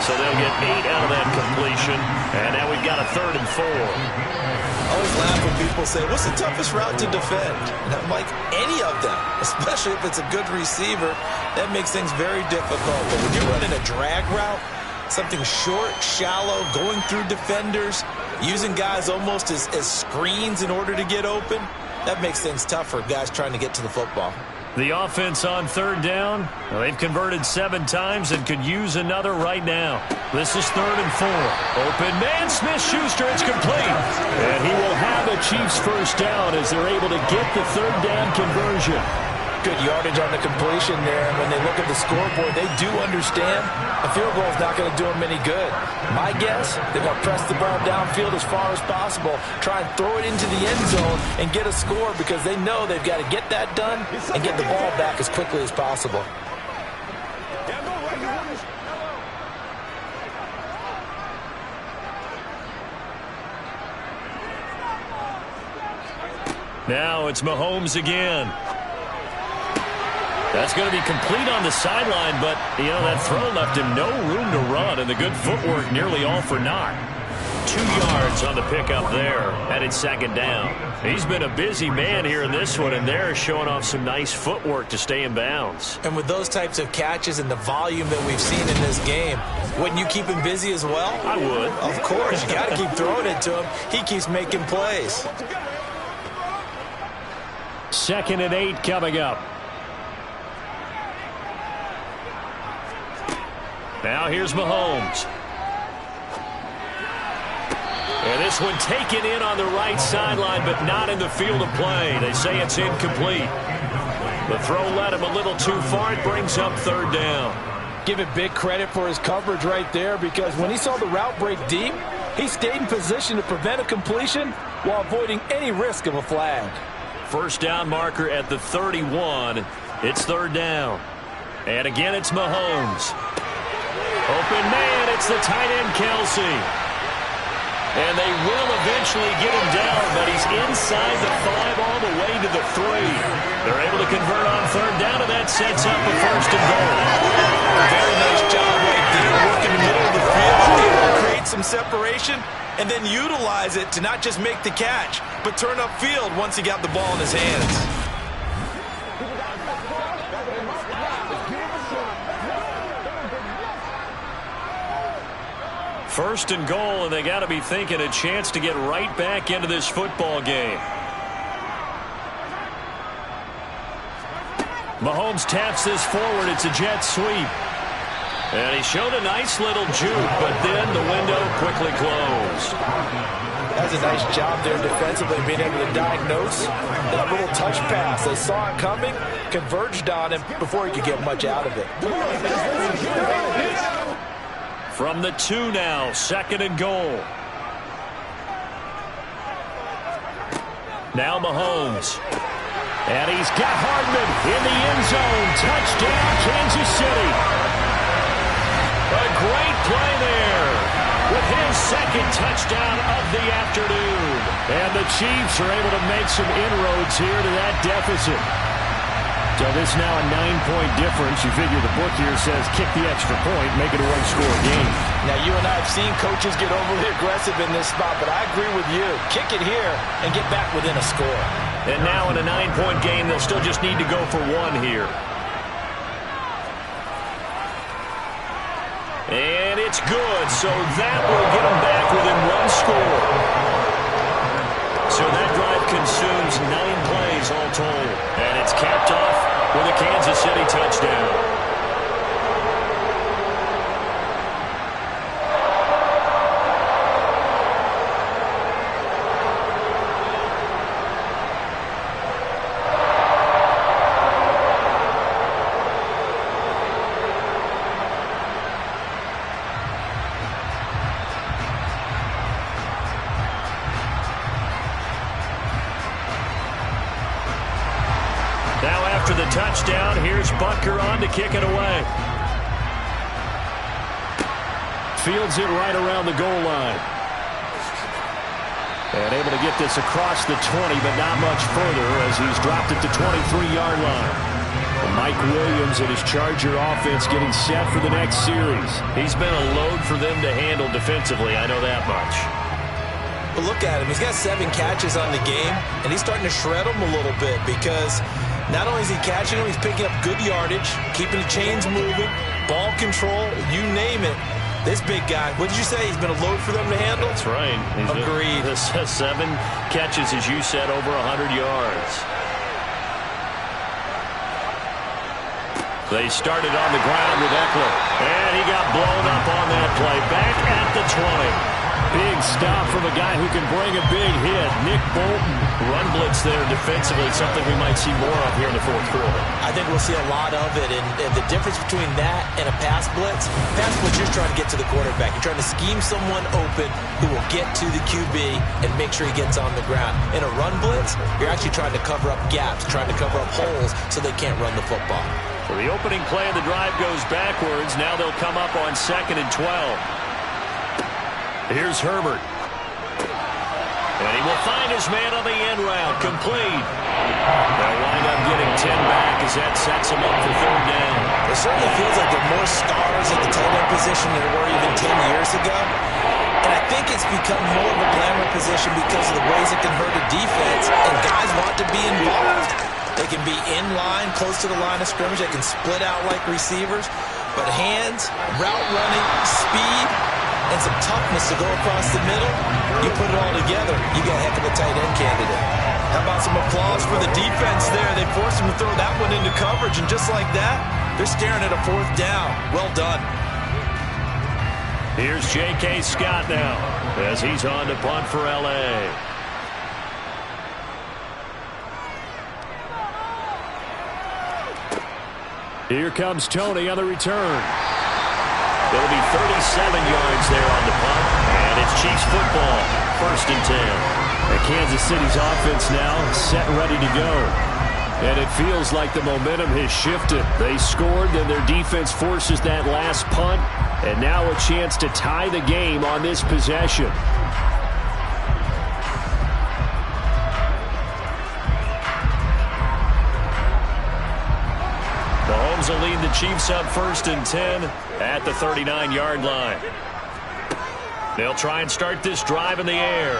So they'll get 8 out of that completion. And now we've got a 3rd and 4. I always laugh when people say, what's the toughest route to defend? And I'm like, any of them, especially if it's a good receiver. That makes things very difficult. But when you're running a drag route, something short, shallow, going through defenders, using guys almost as screens in order to get open, that makes things tough for guys trying to get to the football. The offense on third down, well, they've converted 7 times and could use another right now. This is 3rd and 4. Open man, Smith-Schuster, it's complete. And he will have the Chiefs first down as they're able to get the third down conversion. Good yardage on the completion there, and when they look at the scoreboard, they do understand a field goal is not going to do them any good. My guess, they're going to press the ball downfield as far as possible, try and throw it into the end zone and get a score because they know they've got to get that done and get the ball back as quickly as possible. Now it's Mahomes again. That's going to be complete on the sideline, but, you know, that throw left him no room to run, and the good footwork nearly all for naught. 2 yards on the pickup there, and it's second down. He's been a busy man here in this one, and they're showing off some nice footwork to stay in bounds. And with those types of catches and the volume that we've seen in this game, wouldn't you keep him busy as well? I would. Of course. You got to keep throwing it to him. He keeps making plays. 2nd and 8 coming up. Now here's Mahomes. And this one taken in on the right sideline, but not in the field of play. They say it's incomplete. The throw led him a little too far. It brings up 3rd down. Give it big credit for his coverage right there, because when he saw the route break deep, he stayed in position to prevent a completion while avoiding any risk of a flag. First down marker at the 31. It's 3rd down. And again, it's Mahomes. Open man, it's the tight end, Kelsey. And they will eventually get him down, but he's inside the 5 all the way to the 3. They're able to convert on 3rd down, and that sets up a 1st and goal. Very nice job right there, working the middle of the field, able to create some separation and then utilize it to not just make the catch, but turn upfield once he got the ball in his hands. First and goal, and they got to be thinking a chance to get right back into this football game. Mahomes taps this forward. It's a jet sweep. And he showed a nice little juke, but then the window quickly closed. That's a nice job there defensively, being able to diagnose that little touch pass. They saw it coming, converged on him before he could get much out of it. From the 2 now, second and goal. Now Mahomes. And he's got Hardman in the end zone. Touchdown, Kansas City. A great play there with his second touchdown of the afternoon. And the Chiefs are able to make some inroads here to that deficit. So this now a 9-point difference. You figure the book here says kick the extra point, make it a one-score game. Now, you and I have seen coaches get overly aggressive in this spot, but I agree with you. Kick it here and get back within a score. And now in a 9-point game, they'll still just need to go for 1 here. And it's good, so that will get them back within 1 score. So that drive consumes 9 plays all told. And it's capped off with a Kansas City touchdown. The touchdown. Here's Butker on to kick it away. Fields it right around the goal line. And able to get this across the 20, but not much further as he's dropped it to 23-yard line. And Mike Williams and his Charger offense getting set for the next series. He's been a load for them to handle defensively, I know that much. But look at him. He's got 7 catches on the game, and he's starting to shred them a little bit because not only is he catching them, he's picking up good yardage, keeping the chains moving, ball control, you name it. This big guy, what did you say? He's been a load for them to handle? That's right. Agreed. 7 catches, as you said, over 100 yards. They started on the ground with Eckler, and he got blown up on that play. Back at the 20. Big stop from a guy who can bring a big hit. Nick Bolton. Run blitz there defensively, something we might see more of here in the 4th quarter. I think we'll see a lot of it, and the difference between that and a pass blitz, you're just trying to get to the quarterback. You're trying to scheme someone open who will get to the QB and make sure he gets on the ground. In a run blitz, you're actually trying to cover up gaps, trying to cover up holes so they can't run the football. So the opening play of the drive goes backwards. Now they'll come up on 2nd and 12. Here's Herbert. And he will find his man on the end route. Complete. They'll wind up getting 10 back as that sets him up for 3rd down. It certainly feels like there are more stars at the tight end position than there were even 10 years ago. And I think it's become more of a glamour position because of the ways it can hurt a defense. And guys want to be involved. They can be in line, close to the line of scrimmage. They can split out like receivers. But hands, route running, speed, and some toughness to go across the middle, you put it all together, you got a heck of a tight end candidate. How about some applause for the defense there? They forced him to throw that one into coverage, and just like that, they're staring at a 4th down. Well done. Here's J.K. Scott now as he's on to punt for L.A. Here comes Tony on the return. It'll be 37 yards there on the punt, and it's Chiefs football, 1st and 10. And Kansas City's offense now set and ready to go. And it feels like the momentum has shifted. They scored, then their defense forces that last punt, and now a chance to tie the game on this possession. Mahomes will lead the Chiefs up 1st and 10 at the 39-yard line. They'll try and start this drive in the air.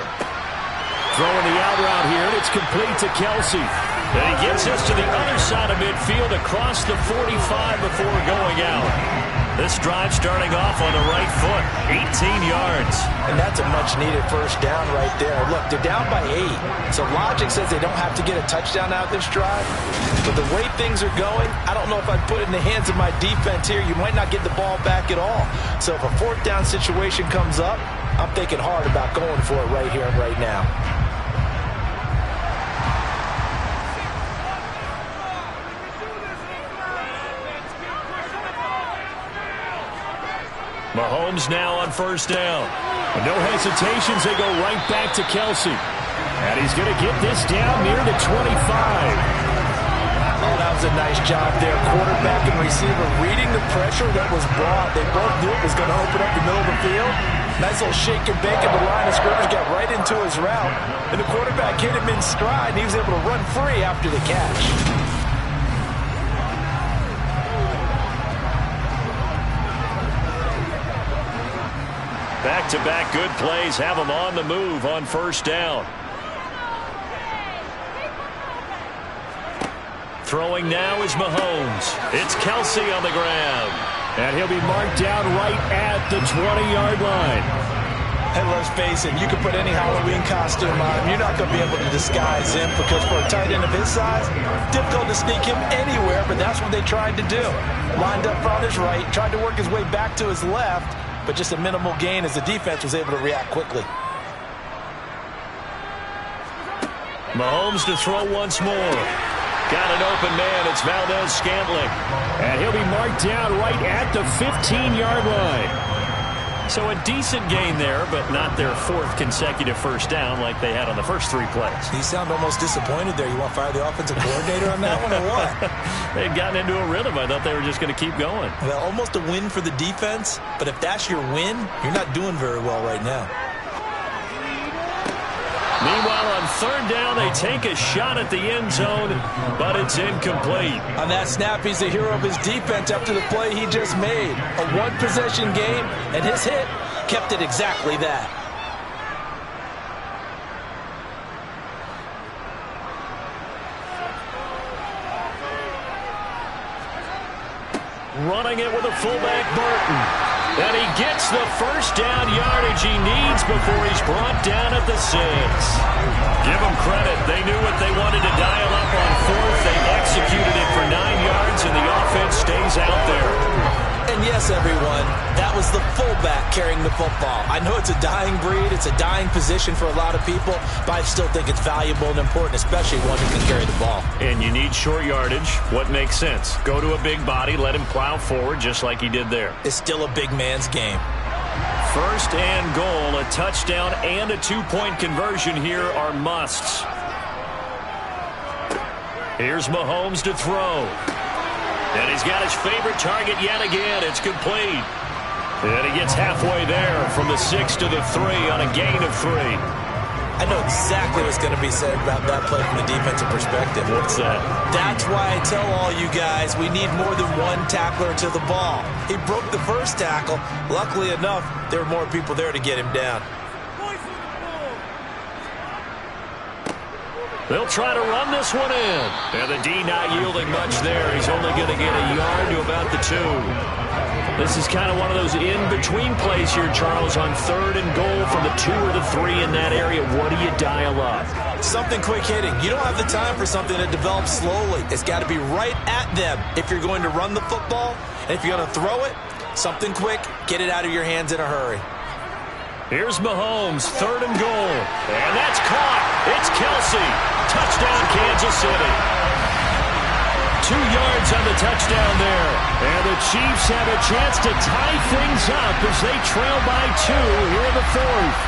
Throwing the out route here, and it's complete to Kelsey. And he gets us to the other side of midfield across the 45 before going out. This drive starting off on the right foot, 18 yards. And that's a much-needed first down right there. Look, they're down by 8. So logic says they don't have to get a touchdown out of this drive. But the way things are going, I don't know if I'd put it in the hands of my defense here. You might not get the ball back at all. So if a fourth down situation comes up, I'm thinking hard about going for it right here and right now. Mahomes now on first down. No hesitations, they go right back to Kelsey. And he's going to get this down near the 25. Oh, that was a nice job there. Quarterback and receiver reading the pressure that was brought. They both knew it was going to open up the middle of the field. Nice little shake and bake at the line of scrimmage, got right into his route. And the quarterback hit him in stride, and he was able to run free after the catch. Back-to-back good plays have them on the move on first down. Throwing now is Mahomes. It's Kelsey on the ground. And he'll be marked down right at the 20-yard line. And let's face it, you can put any Halloween costume on him. You're not going to be able to disguise him because for a tight end of his size, difficult to sneak him anywhere, but that's what they tried to do. Lined up on his right, tried to work his way back to his left, but just a minimal gain as the defense was able to react quickly. Mahomes to throw once more. Got an open man. It's Valdez-Scantling. And he'll be marked down right at the 15-yard line. So a decent gain there, but not their fourth consecutive first down like they had on the first 3 plays. You sound almost disappointed there. You want to fire the offensive coordinator on that one or what? They'd gotten into a rhythm. I thought they were just going to keep going. Well, almost a win for the defense, but if that's your win, you're not doing very well right now. Meanwhile, on third down, they take a shot at the end zone, but it's incomplete. On that snap, he's the hero of his defense after the play he just made. A one-possession game, and his hit kept it exactly that. Running it with a fullback, Burton. And he gets the first down yardage he needs before he's brought down at the 6. Give them credit. They knew what they wanted to dial up on fourth. They executed it for 9 yards, and the offense stays out there. And yes, everyone, that was the fullback carrying the football. I know it's a dying breed. It's a dying position for a lot of people, but I still think it's valuable and important, especially one who can carry the ball. And you need short yardage. What makes sense? Go to a big body, let him plow forward just like he did there. It's still a big man's game. First and goal, a touchdown and a 2-point conversion here are musts. Here's Mahomes to throw. And he's got his favorite target yet again. It's complete. And he gets halfway there from the 6 to the 3 on a gain of 3. I know exactly what's going to be said about that play from the defensive perspective. What's that? That's why I tell all you guys we need more than one tackler to the ball. He broke the first tackle. Luckily enough, there were more people there to get him down. They'll try to run this one in. And the D not yielding much there. He's only going to get a yard to about the 2. This is kind of one of those in-between plays here, Charles, on third and goal from the 2 or the 3 in that area. What do you dial up? Something quick hitting. You don't have the time for something that develops slowly. It's got to be right at them if you're going to run the football. And if you're going to throw it, something quick, get it out of your hands in a hurry. Here's Mahomes, third and goal. And that's caught. It's Kelsey. Touchdown, Kansas City. 2 yards on the touchdown there. And the Chiefs have a chance to tie things up as they trail by 2 here in the 4th.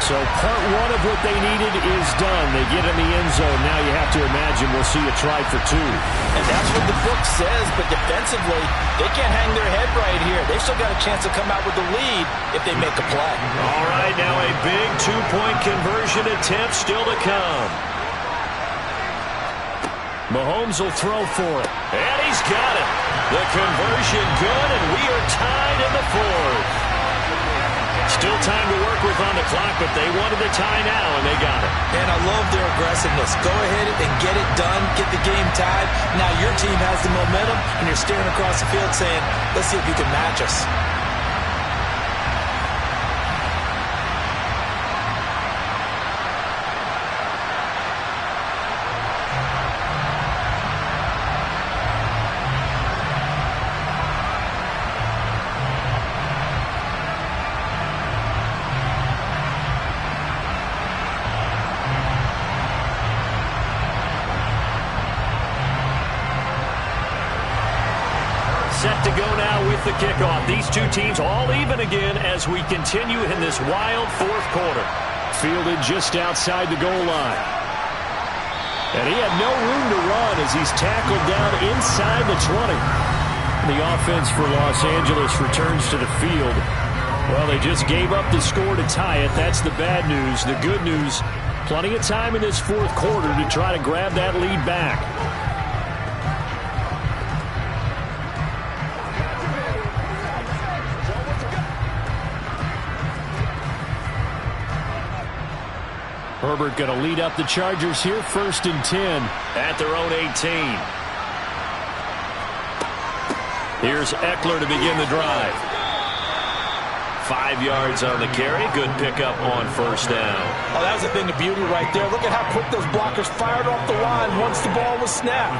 So part 1 of what they needed is done. They get in the end zone. Now you have to imagine we'll see a try for 2. And that's what the book says, but defensively, they can't hang their head right here. They've still got a chance to come out with the lead if they make a play. All right, now a big 2-point conversion attempt still to come. Mahomes will throw for it. And he's got it. The conversion good, and we are tied in the 4th. Still time to work with on the clock, but they wanted the tie now, and they got it. And I love their aggressiveness. Go ahead and get it done, get the game tied. Now your team has the momentum, and you're staring across the field saying, let's see if you can match us. Set to go now with the kickoff. These two teams all even again as we continue in this wild fourth quarter. Fielded just outside the goal line. And he had no room to run as he's tackled down inside the 20. The offense for Los Angeles returns to the field. Well, they just gave up the score to tie it. That's the bad news. The good news, plenty of time in this fourth quarter to try to grab that lead back. Herbert going to lead up the Chargers here, 1st and 10 at their own 18. Here's Eckler to begin the drive. 5 yards on the carry. Good pickup on 1st down. Oh, that was a thing of beauty right there. Look at how quick those blockers fired off the line once the ball was snapped.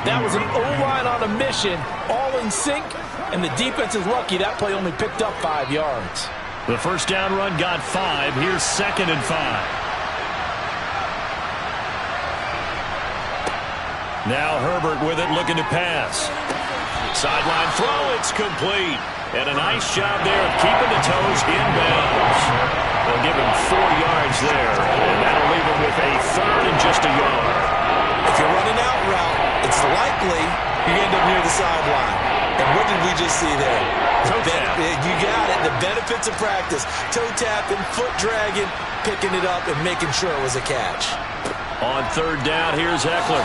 That was an O-line on a mission, all in sync, and the defense is lucky that play only picked up 5 yards. The 1st down run got 5. Here's 2nd and 5. Now Herbert with it, looking to pass. Sideline throw, it's complete. And a nice job there of keeping the toes inbounds. They'll give him 4 yards there, and that'll leave him with a 3rd and just a yard. If you're running out route, it's likely you end up near the sideline. And what did we just see there? You got it. The benefits of practice. Toe tapping, foot dragging, picking it up, and making sure it was a catch. On 3rd down, here's Eckler.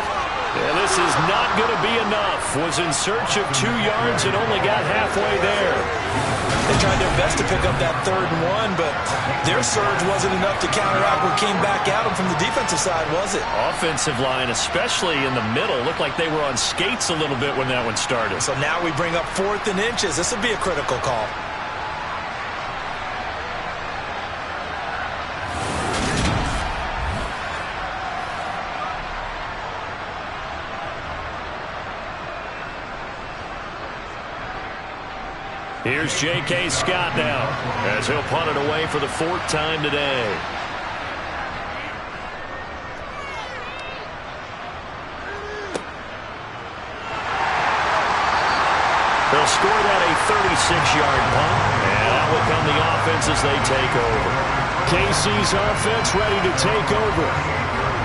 And this is not going to be enough. Was in search of 2 yards and only got halfway there. They tried their best to pick up that 3rd and 1, but their surge wasn't enough to counteract what came back at them from the defensive side, was it? Offensive line, especially in the middle, looked like they were on skates a little bit when that one started. So now we bring up 4th and inches. This will be a critical call. Here's J.K. Scott now as he'll punt it away for the 4th time today. They'll score that a 36-yard punt, and out will come the offense as they take over. KC's offense ready to take over.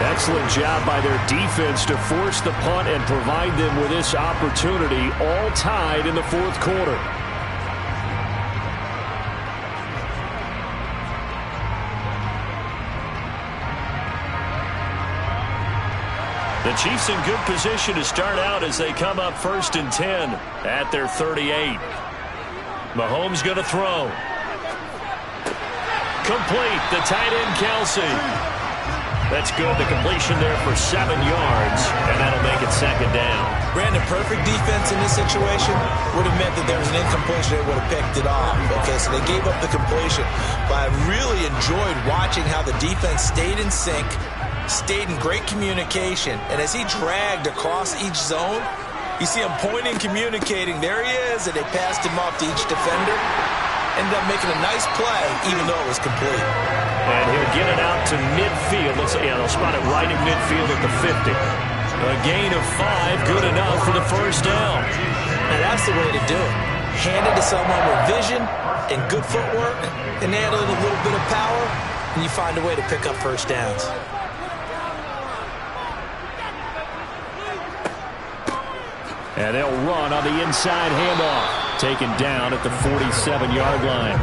Excellent job by their defense to force the punt and provide them with this opportunity, all tied in the 4th quarter. The Chiefs in good position to start out as they come up 1st and 10 at their 38. Mahomes going to throw. Complete. The tight end, Kelsey. That's good. The completion there for 7 yards, and that'll make it 2nd down. Brandon, perfect defense in this situation would have meant that there was an incompletion. They would have picked it off. Okay, so they gave up the completion. But I really enjoyed watching how the defense stayed in sync, stayed in great communication, and as he dragged across each zone, you see him pointing, communicating. There he is, and they passed him off to each defender. Ended up making a nice play, even though it was complete. And he'll get it out to midfield. Looks like, yeah, they'll spot it right in midfield at the 50. A gain of 5, good enough for the 1st down. And that's the way to do it. Hand it to someone with vision and good footwork, and add a little bit of power, and you find a way to pick up 1st downs. And they'll run on the inside handoff. Taken down at the 47-yard line.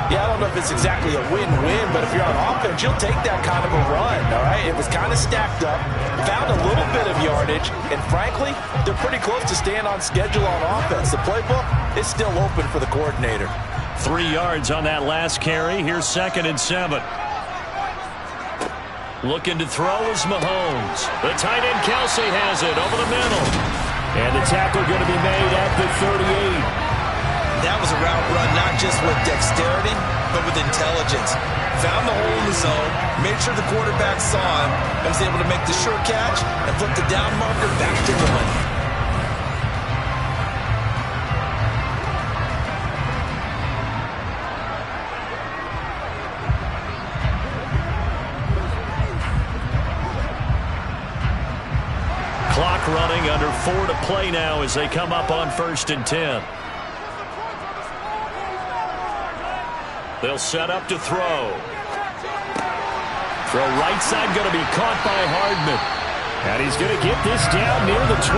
Yeah, I don't know if it's exactly a win-win, but if you're on offense, you'll take that kind of a run, all right? It was kind of stacked up, found a little bit of yardage, and frankly, they're pretty close to staying on schedule on offense. The playbook is still open for the coordinator. 3 yards on that last carry. Here's 2nd and 7. Looking to throw is Mahomes. The tight end Kelsey has it over the middle. And the tackle going to be made at the 38. That was a route run not just with dexterity, but with intelligence. Found the hole in the zone, made sure the quarterback saw him, and was able to make the sure catch and flip the down marker back to the lane. Clock running, under 4 to play now as they come up on 1st and 10. They'll set up to throw. Throw right side going to be caught by Hardman. And he's going to get this down near the 25.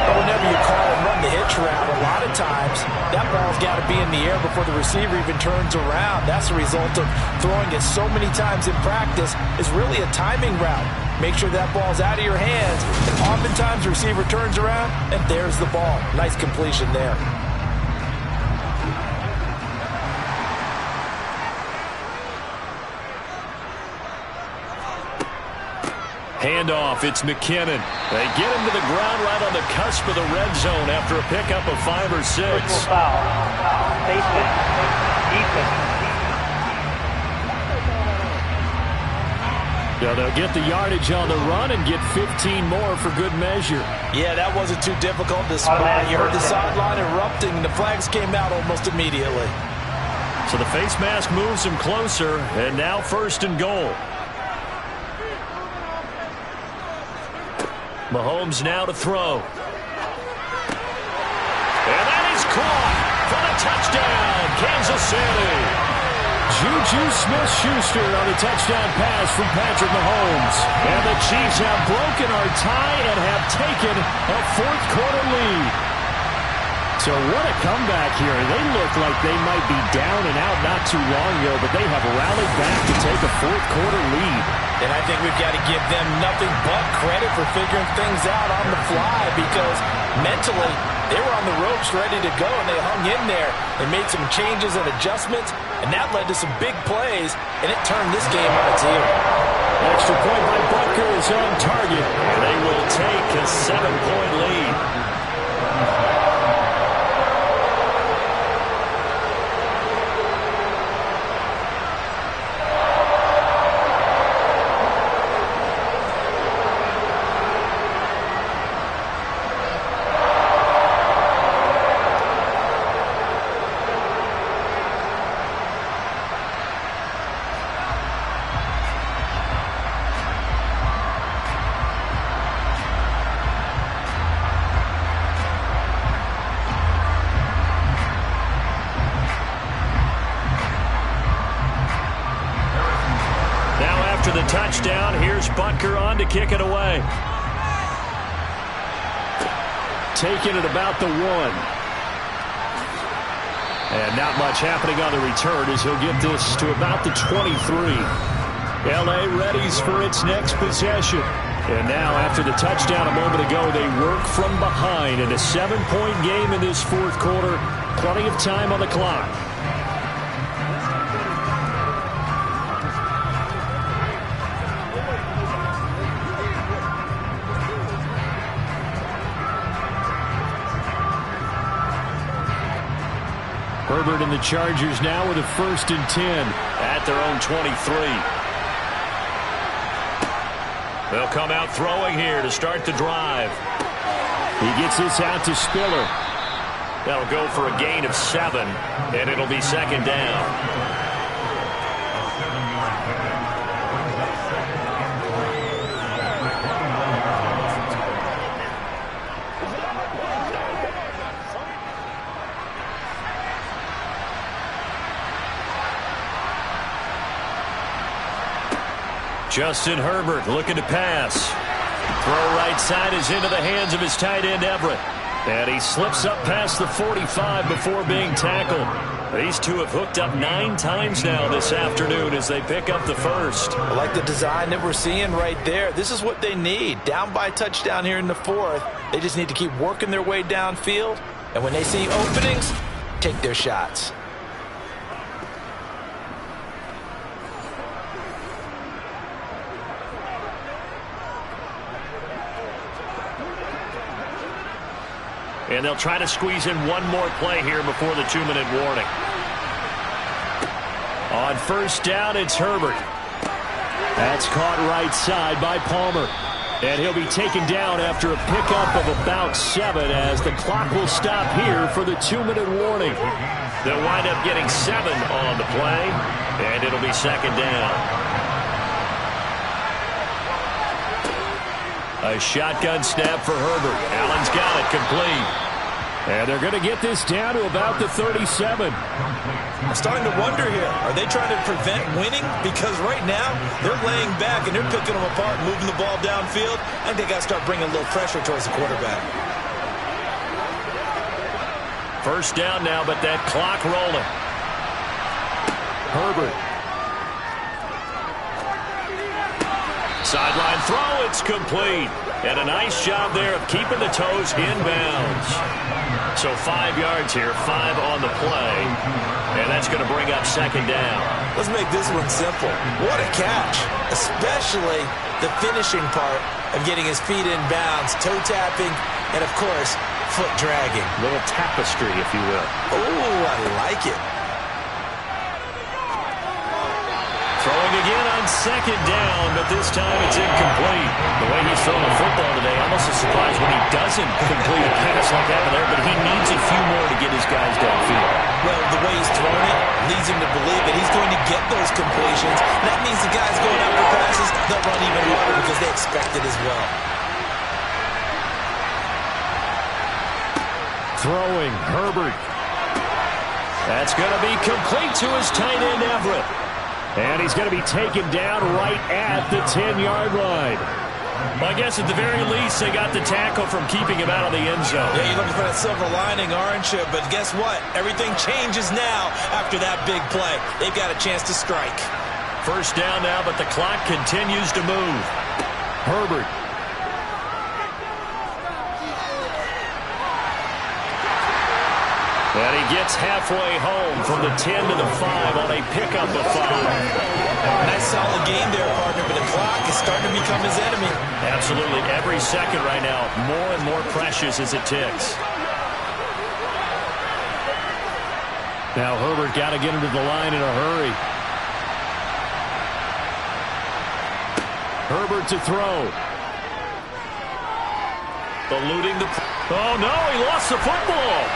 But whenever you call and run the hitch route, a lot of times that ball's got to be in the air before the receiver even turns around. That's the result of throwing it so many times in practice. Is really a timing route. Make sure that ball's out of your hands. And oftentimes the receiver turns around, and there's the ball. Nice completion there. Handoff, it's McKinnon. They get him to the ground right on the cusp of the red zone after a pickup of 5 or 6. Personal foul. Defense. Yeah, they'll get the yardage on the run and get 15 more for good measure. Yeah, that wasn't too difficult to spot. You heard the sideline erupting. The flags came out almost immediately. So the face mask moves him closer, and now 1st and goal. Mahomes now to throw. And that is caught for the touchdown, Kansas City. Juju Smith-Schuster on the touchdown pass from Patrick Mahomes. And the Chiefs have broken our tie and have taken a 4th quarter lead. So what a comeback here. They look like they might be down and out not too long ago, but they have rallied back to take a 4th quarter lead. And I think we've got to give them nothing but credit for figuring things out on the fly, because mentally they were on the ropes ready to go, and they hung in there. They made some changes and adjustments, and that led to some big plays, and it turned this game on its heel. Extra point by Butker is on target, and they will take a 7-point lead. After the touchdown, here's Butker on to kick it away. Taking it about the 1. And not much happening on the return as he'll get this to about the 23. L.A. readies for its next possession. And now, after the touchdown a moment ago, they work from behind in a 7-point game in this 4th quarter. Plenty of time on the clock. Herbert and the Chargers now with a 1st and 10 at their own 23. They'll come out throwing here to start the drive. He gets this out to Spiller. That'll go for a gain of 7, and it'll be 2nd down. Justin Herbert looking to pass. Throw right side is into the hands of his tight end Everett. And he slips up past the 45 before being tackled. These two have hooked up 9 times now this afternoon as they pick up the 1st. I like the design that we're seeing right there. This is what they need. Down by a touchdown here in the 4th. They just need to keep working their way downfield And when they see openings, take their shots. And they'll try to squeeze in one more play here before the 2-minute warning. On first down, it's Herbert. That's caught right side by Palmer. And he'll be taken down after a pickup of about 7 as the clock will stop here for the 2-minute warning. They'll wind up getting 7 on the play, and it'll be second down. A shotgun snap for Herbert. Allen's got it complete. And they're going to get this down to about the 37. I'm starting to wonder here, are they trying to prevent winning? Because right now, they're laying back and they're picking them apart, moving the ball downfield. I think they got to start bringing a little pressure towards the quarterback. First down now, but that clock rolling. Herbert. Sideline throw, it's complete. And a nice job there of keeping the toes inbounds. So 5 yards here, 5 on the play. And that's going to bring up second down. Let's make this one simple. What a catch. Especially the finishing part of getting his feet in bounds, toe tapping, and of course, foot dragging. Little tapestry, if you will. Oh, I like it. Throwing again on second down, but this time it's incomplete. The way he's throwing the football today, almost a surprise when he doesn't complete a pass like that there, but he needs a few more to get his guys downfield. Well, the way he's throwing it leads him to believe that he's going to get those completions. That means the guys going after passes, they'll run even harder because they expect it as well. Throwing, Herbert. That's going to be complete to his tight end, Everett. And he's going to be taken down right at the 10-yard line. Well, I guess at the very least, they got the tackle from keeping him out of the end zone. Yeah, you're looking for that silver lining, aren't you? But guess what? Everything changes now after that big play. They've got a chance to strike. First down now, but the clock continues to move. Herbert. And he gets halfway home from the 10 to the 5 on a pickup of 5. Nice solid game there, partner, but the clock is starting to become his enemy. Absolutely. Every second right now, more and more precious as it ticks. Now Herbert got to get him to the line in a hurry. Herbert to throw. Eluding the... Oh, no, he lost the football.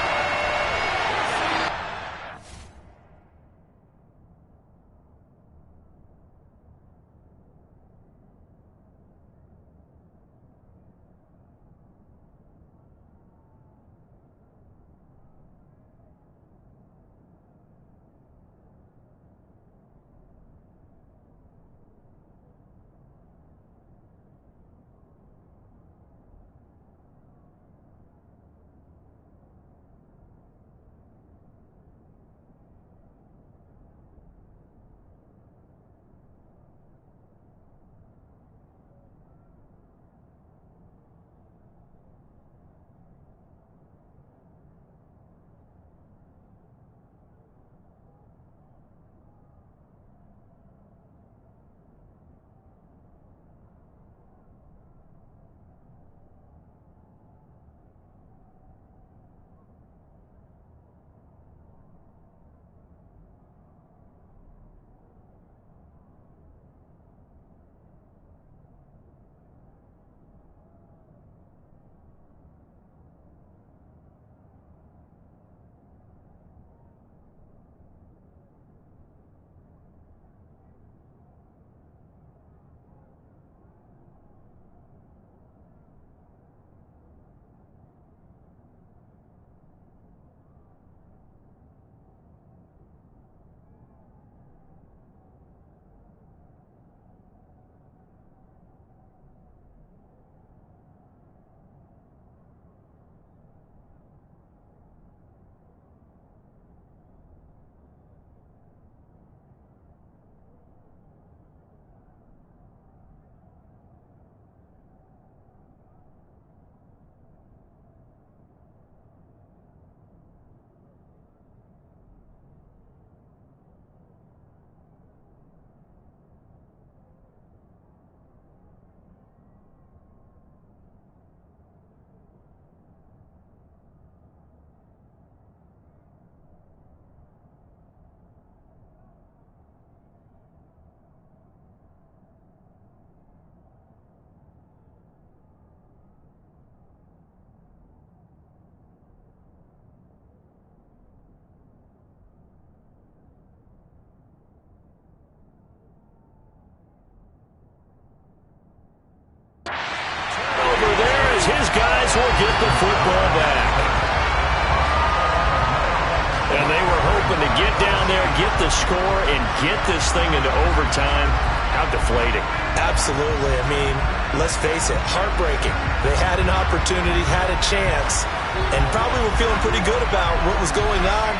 hoping to get down there, get the score, and get this thing into overtime. How deflating. Absolutely. I mean, let's face it, heartbreaking. They had an opportunity, had a chance, and probably were feeling pretty good about what was going on,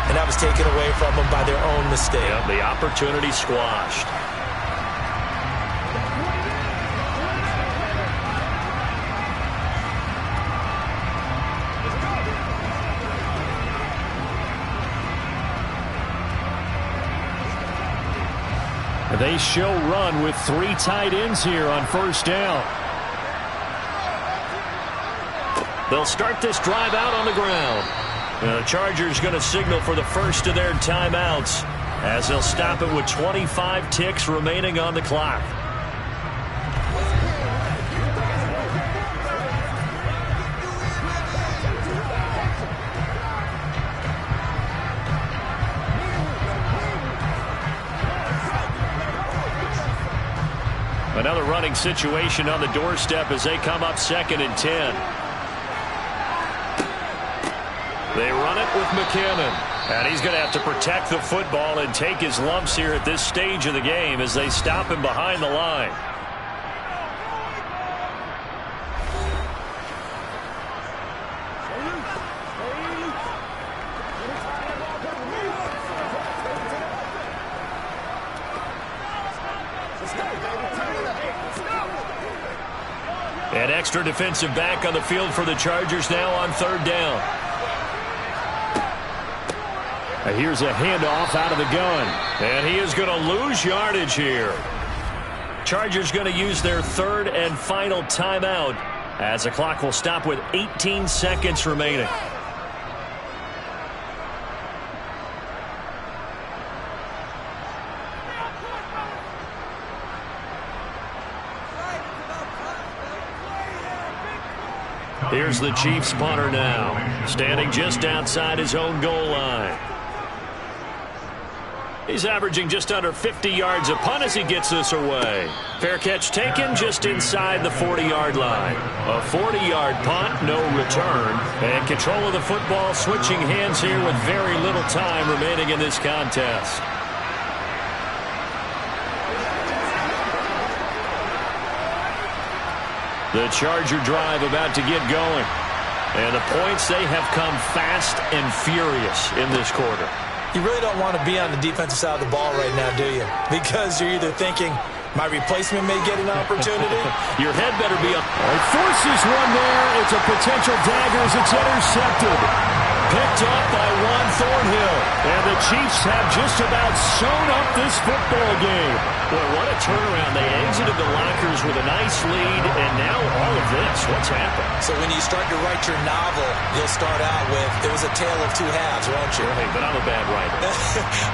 and that was taken away from them by their own mistake. Yeah, the opportunity squashed. They show run with 3 tight ends here on first down. They'll start this drive out on the ground. The Chargers going to signal for the first of their timeouts as they'll stop it with 25 ticks remaining on the clock. Another running situation on the doorstep as they come up 2nd and 10. They run it with McKinnon. And he's going to have to protect the football and take his lumps here at this stage of the game as they stop him behind the line. An extra defensive back on the field for the Chargers now on 3rd down. Here's a handoff out of the gun. And he is going to lose yardage here. Chargers going to use their 3rd and final timeout as the clock will stop with 18 seconds remaining. Here's the Chiefs punter now, standing just outside his own goal line. He's averaging just under 50 yards a punt as he gets this away. Fair catch taken just inside the 40-yard line. A 40-yard punt, no return. And control of the football switching hands here with very little time remaining in this contest. The Charger drive about to get going. And the points, they have come fast and furious in this quarter. You really don't want to be on the defensive side of the ball right now, do you? Because you're either thinking, my replacement may get an opportunity. Your head better be up. Forces one there. It's a potential dagger as it's intercepted. Picked up by Juan Thornhill. And the Chiefs have just about sewn up this football game. Boy, what a turnaround. They exited the lockers with a nice lead, and now all of this. What's happened? So when you start to write your novel, you'll start out with, it was a tale of 2 halves, won't you? Right, but I'm a bad writer.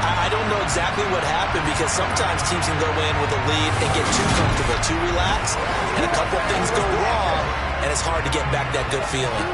I don't know exactly what happened because sometimes teams can go in with a lead and get too comfortable, too relaxed, and a couple things go wrong, and it's hard to get back that good feeling.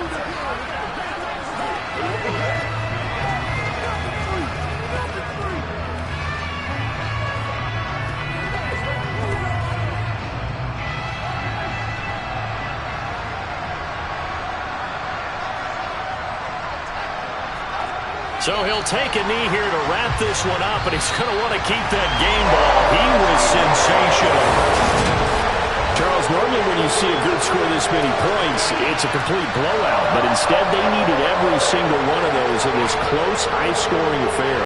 So he'll take a knee here to wrap this one up, and he's going to want to keep that game ball. He was sensational. Charles, normally when you see a group score this many points, it's a complete blowout. But instead, they needed every single one of those in this close, high-scoring affair.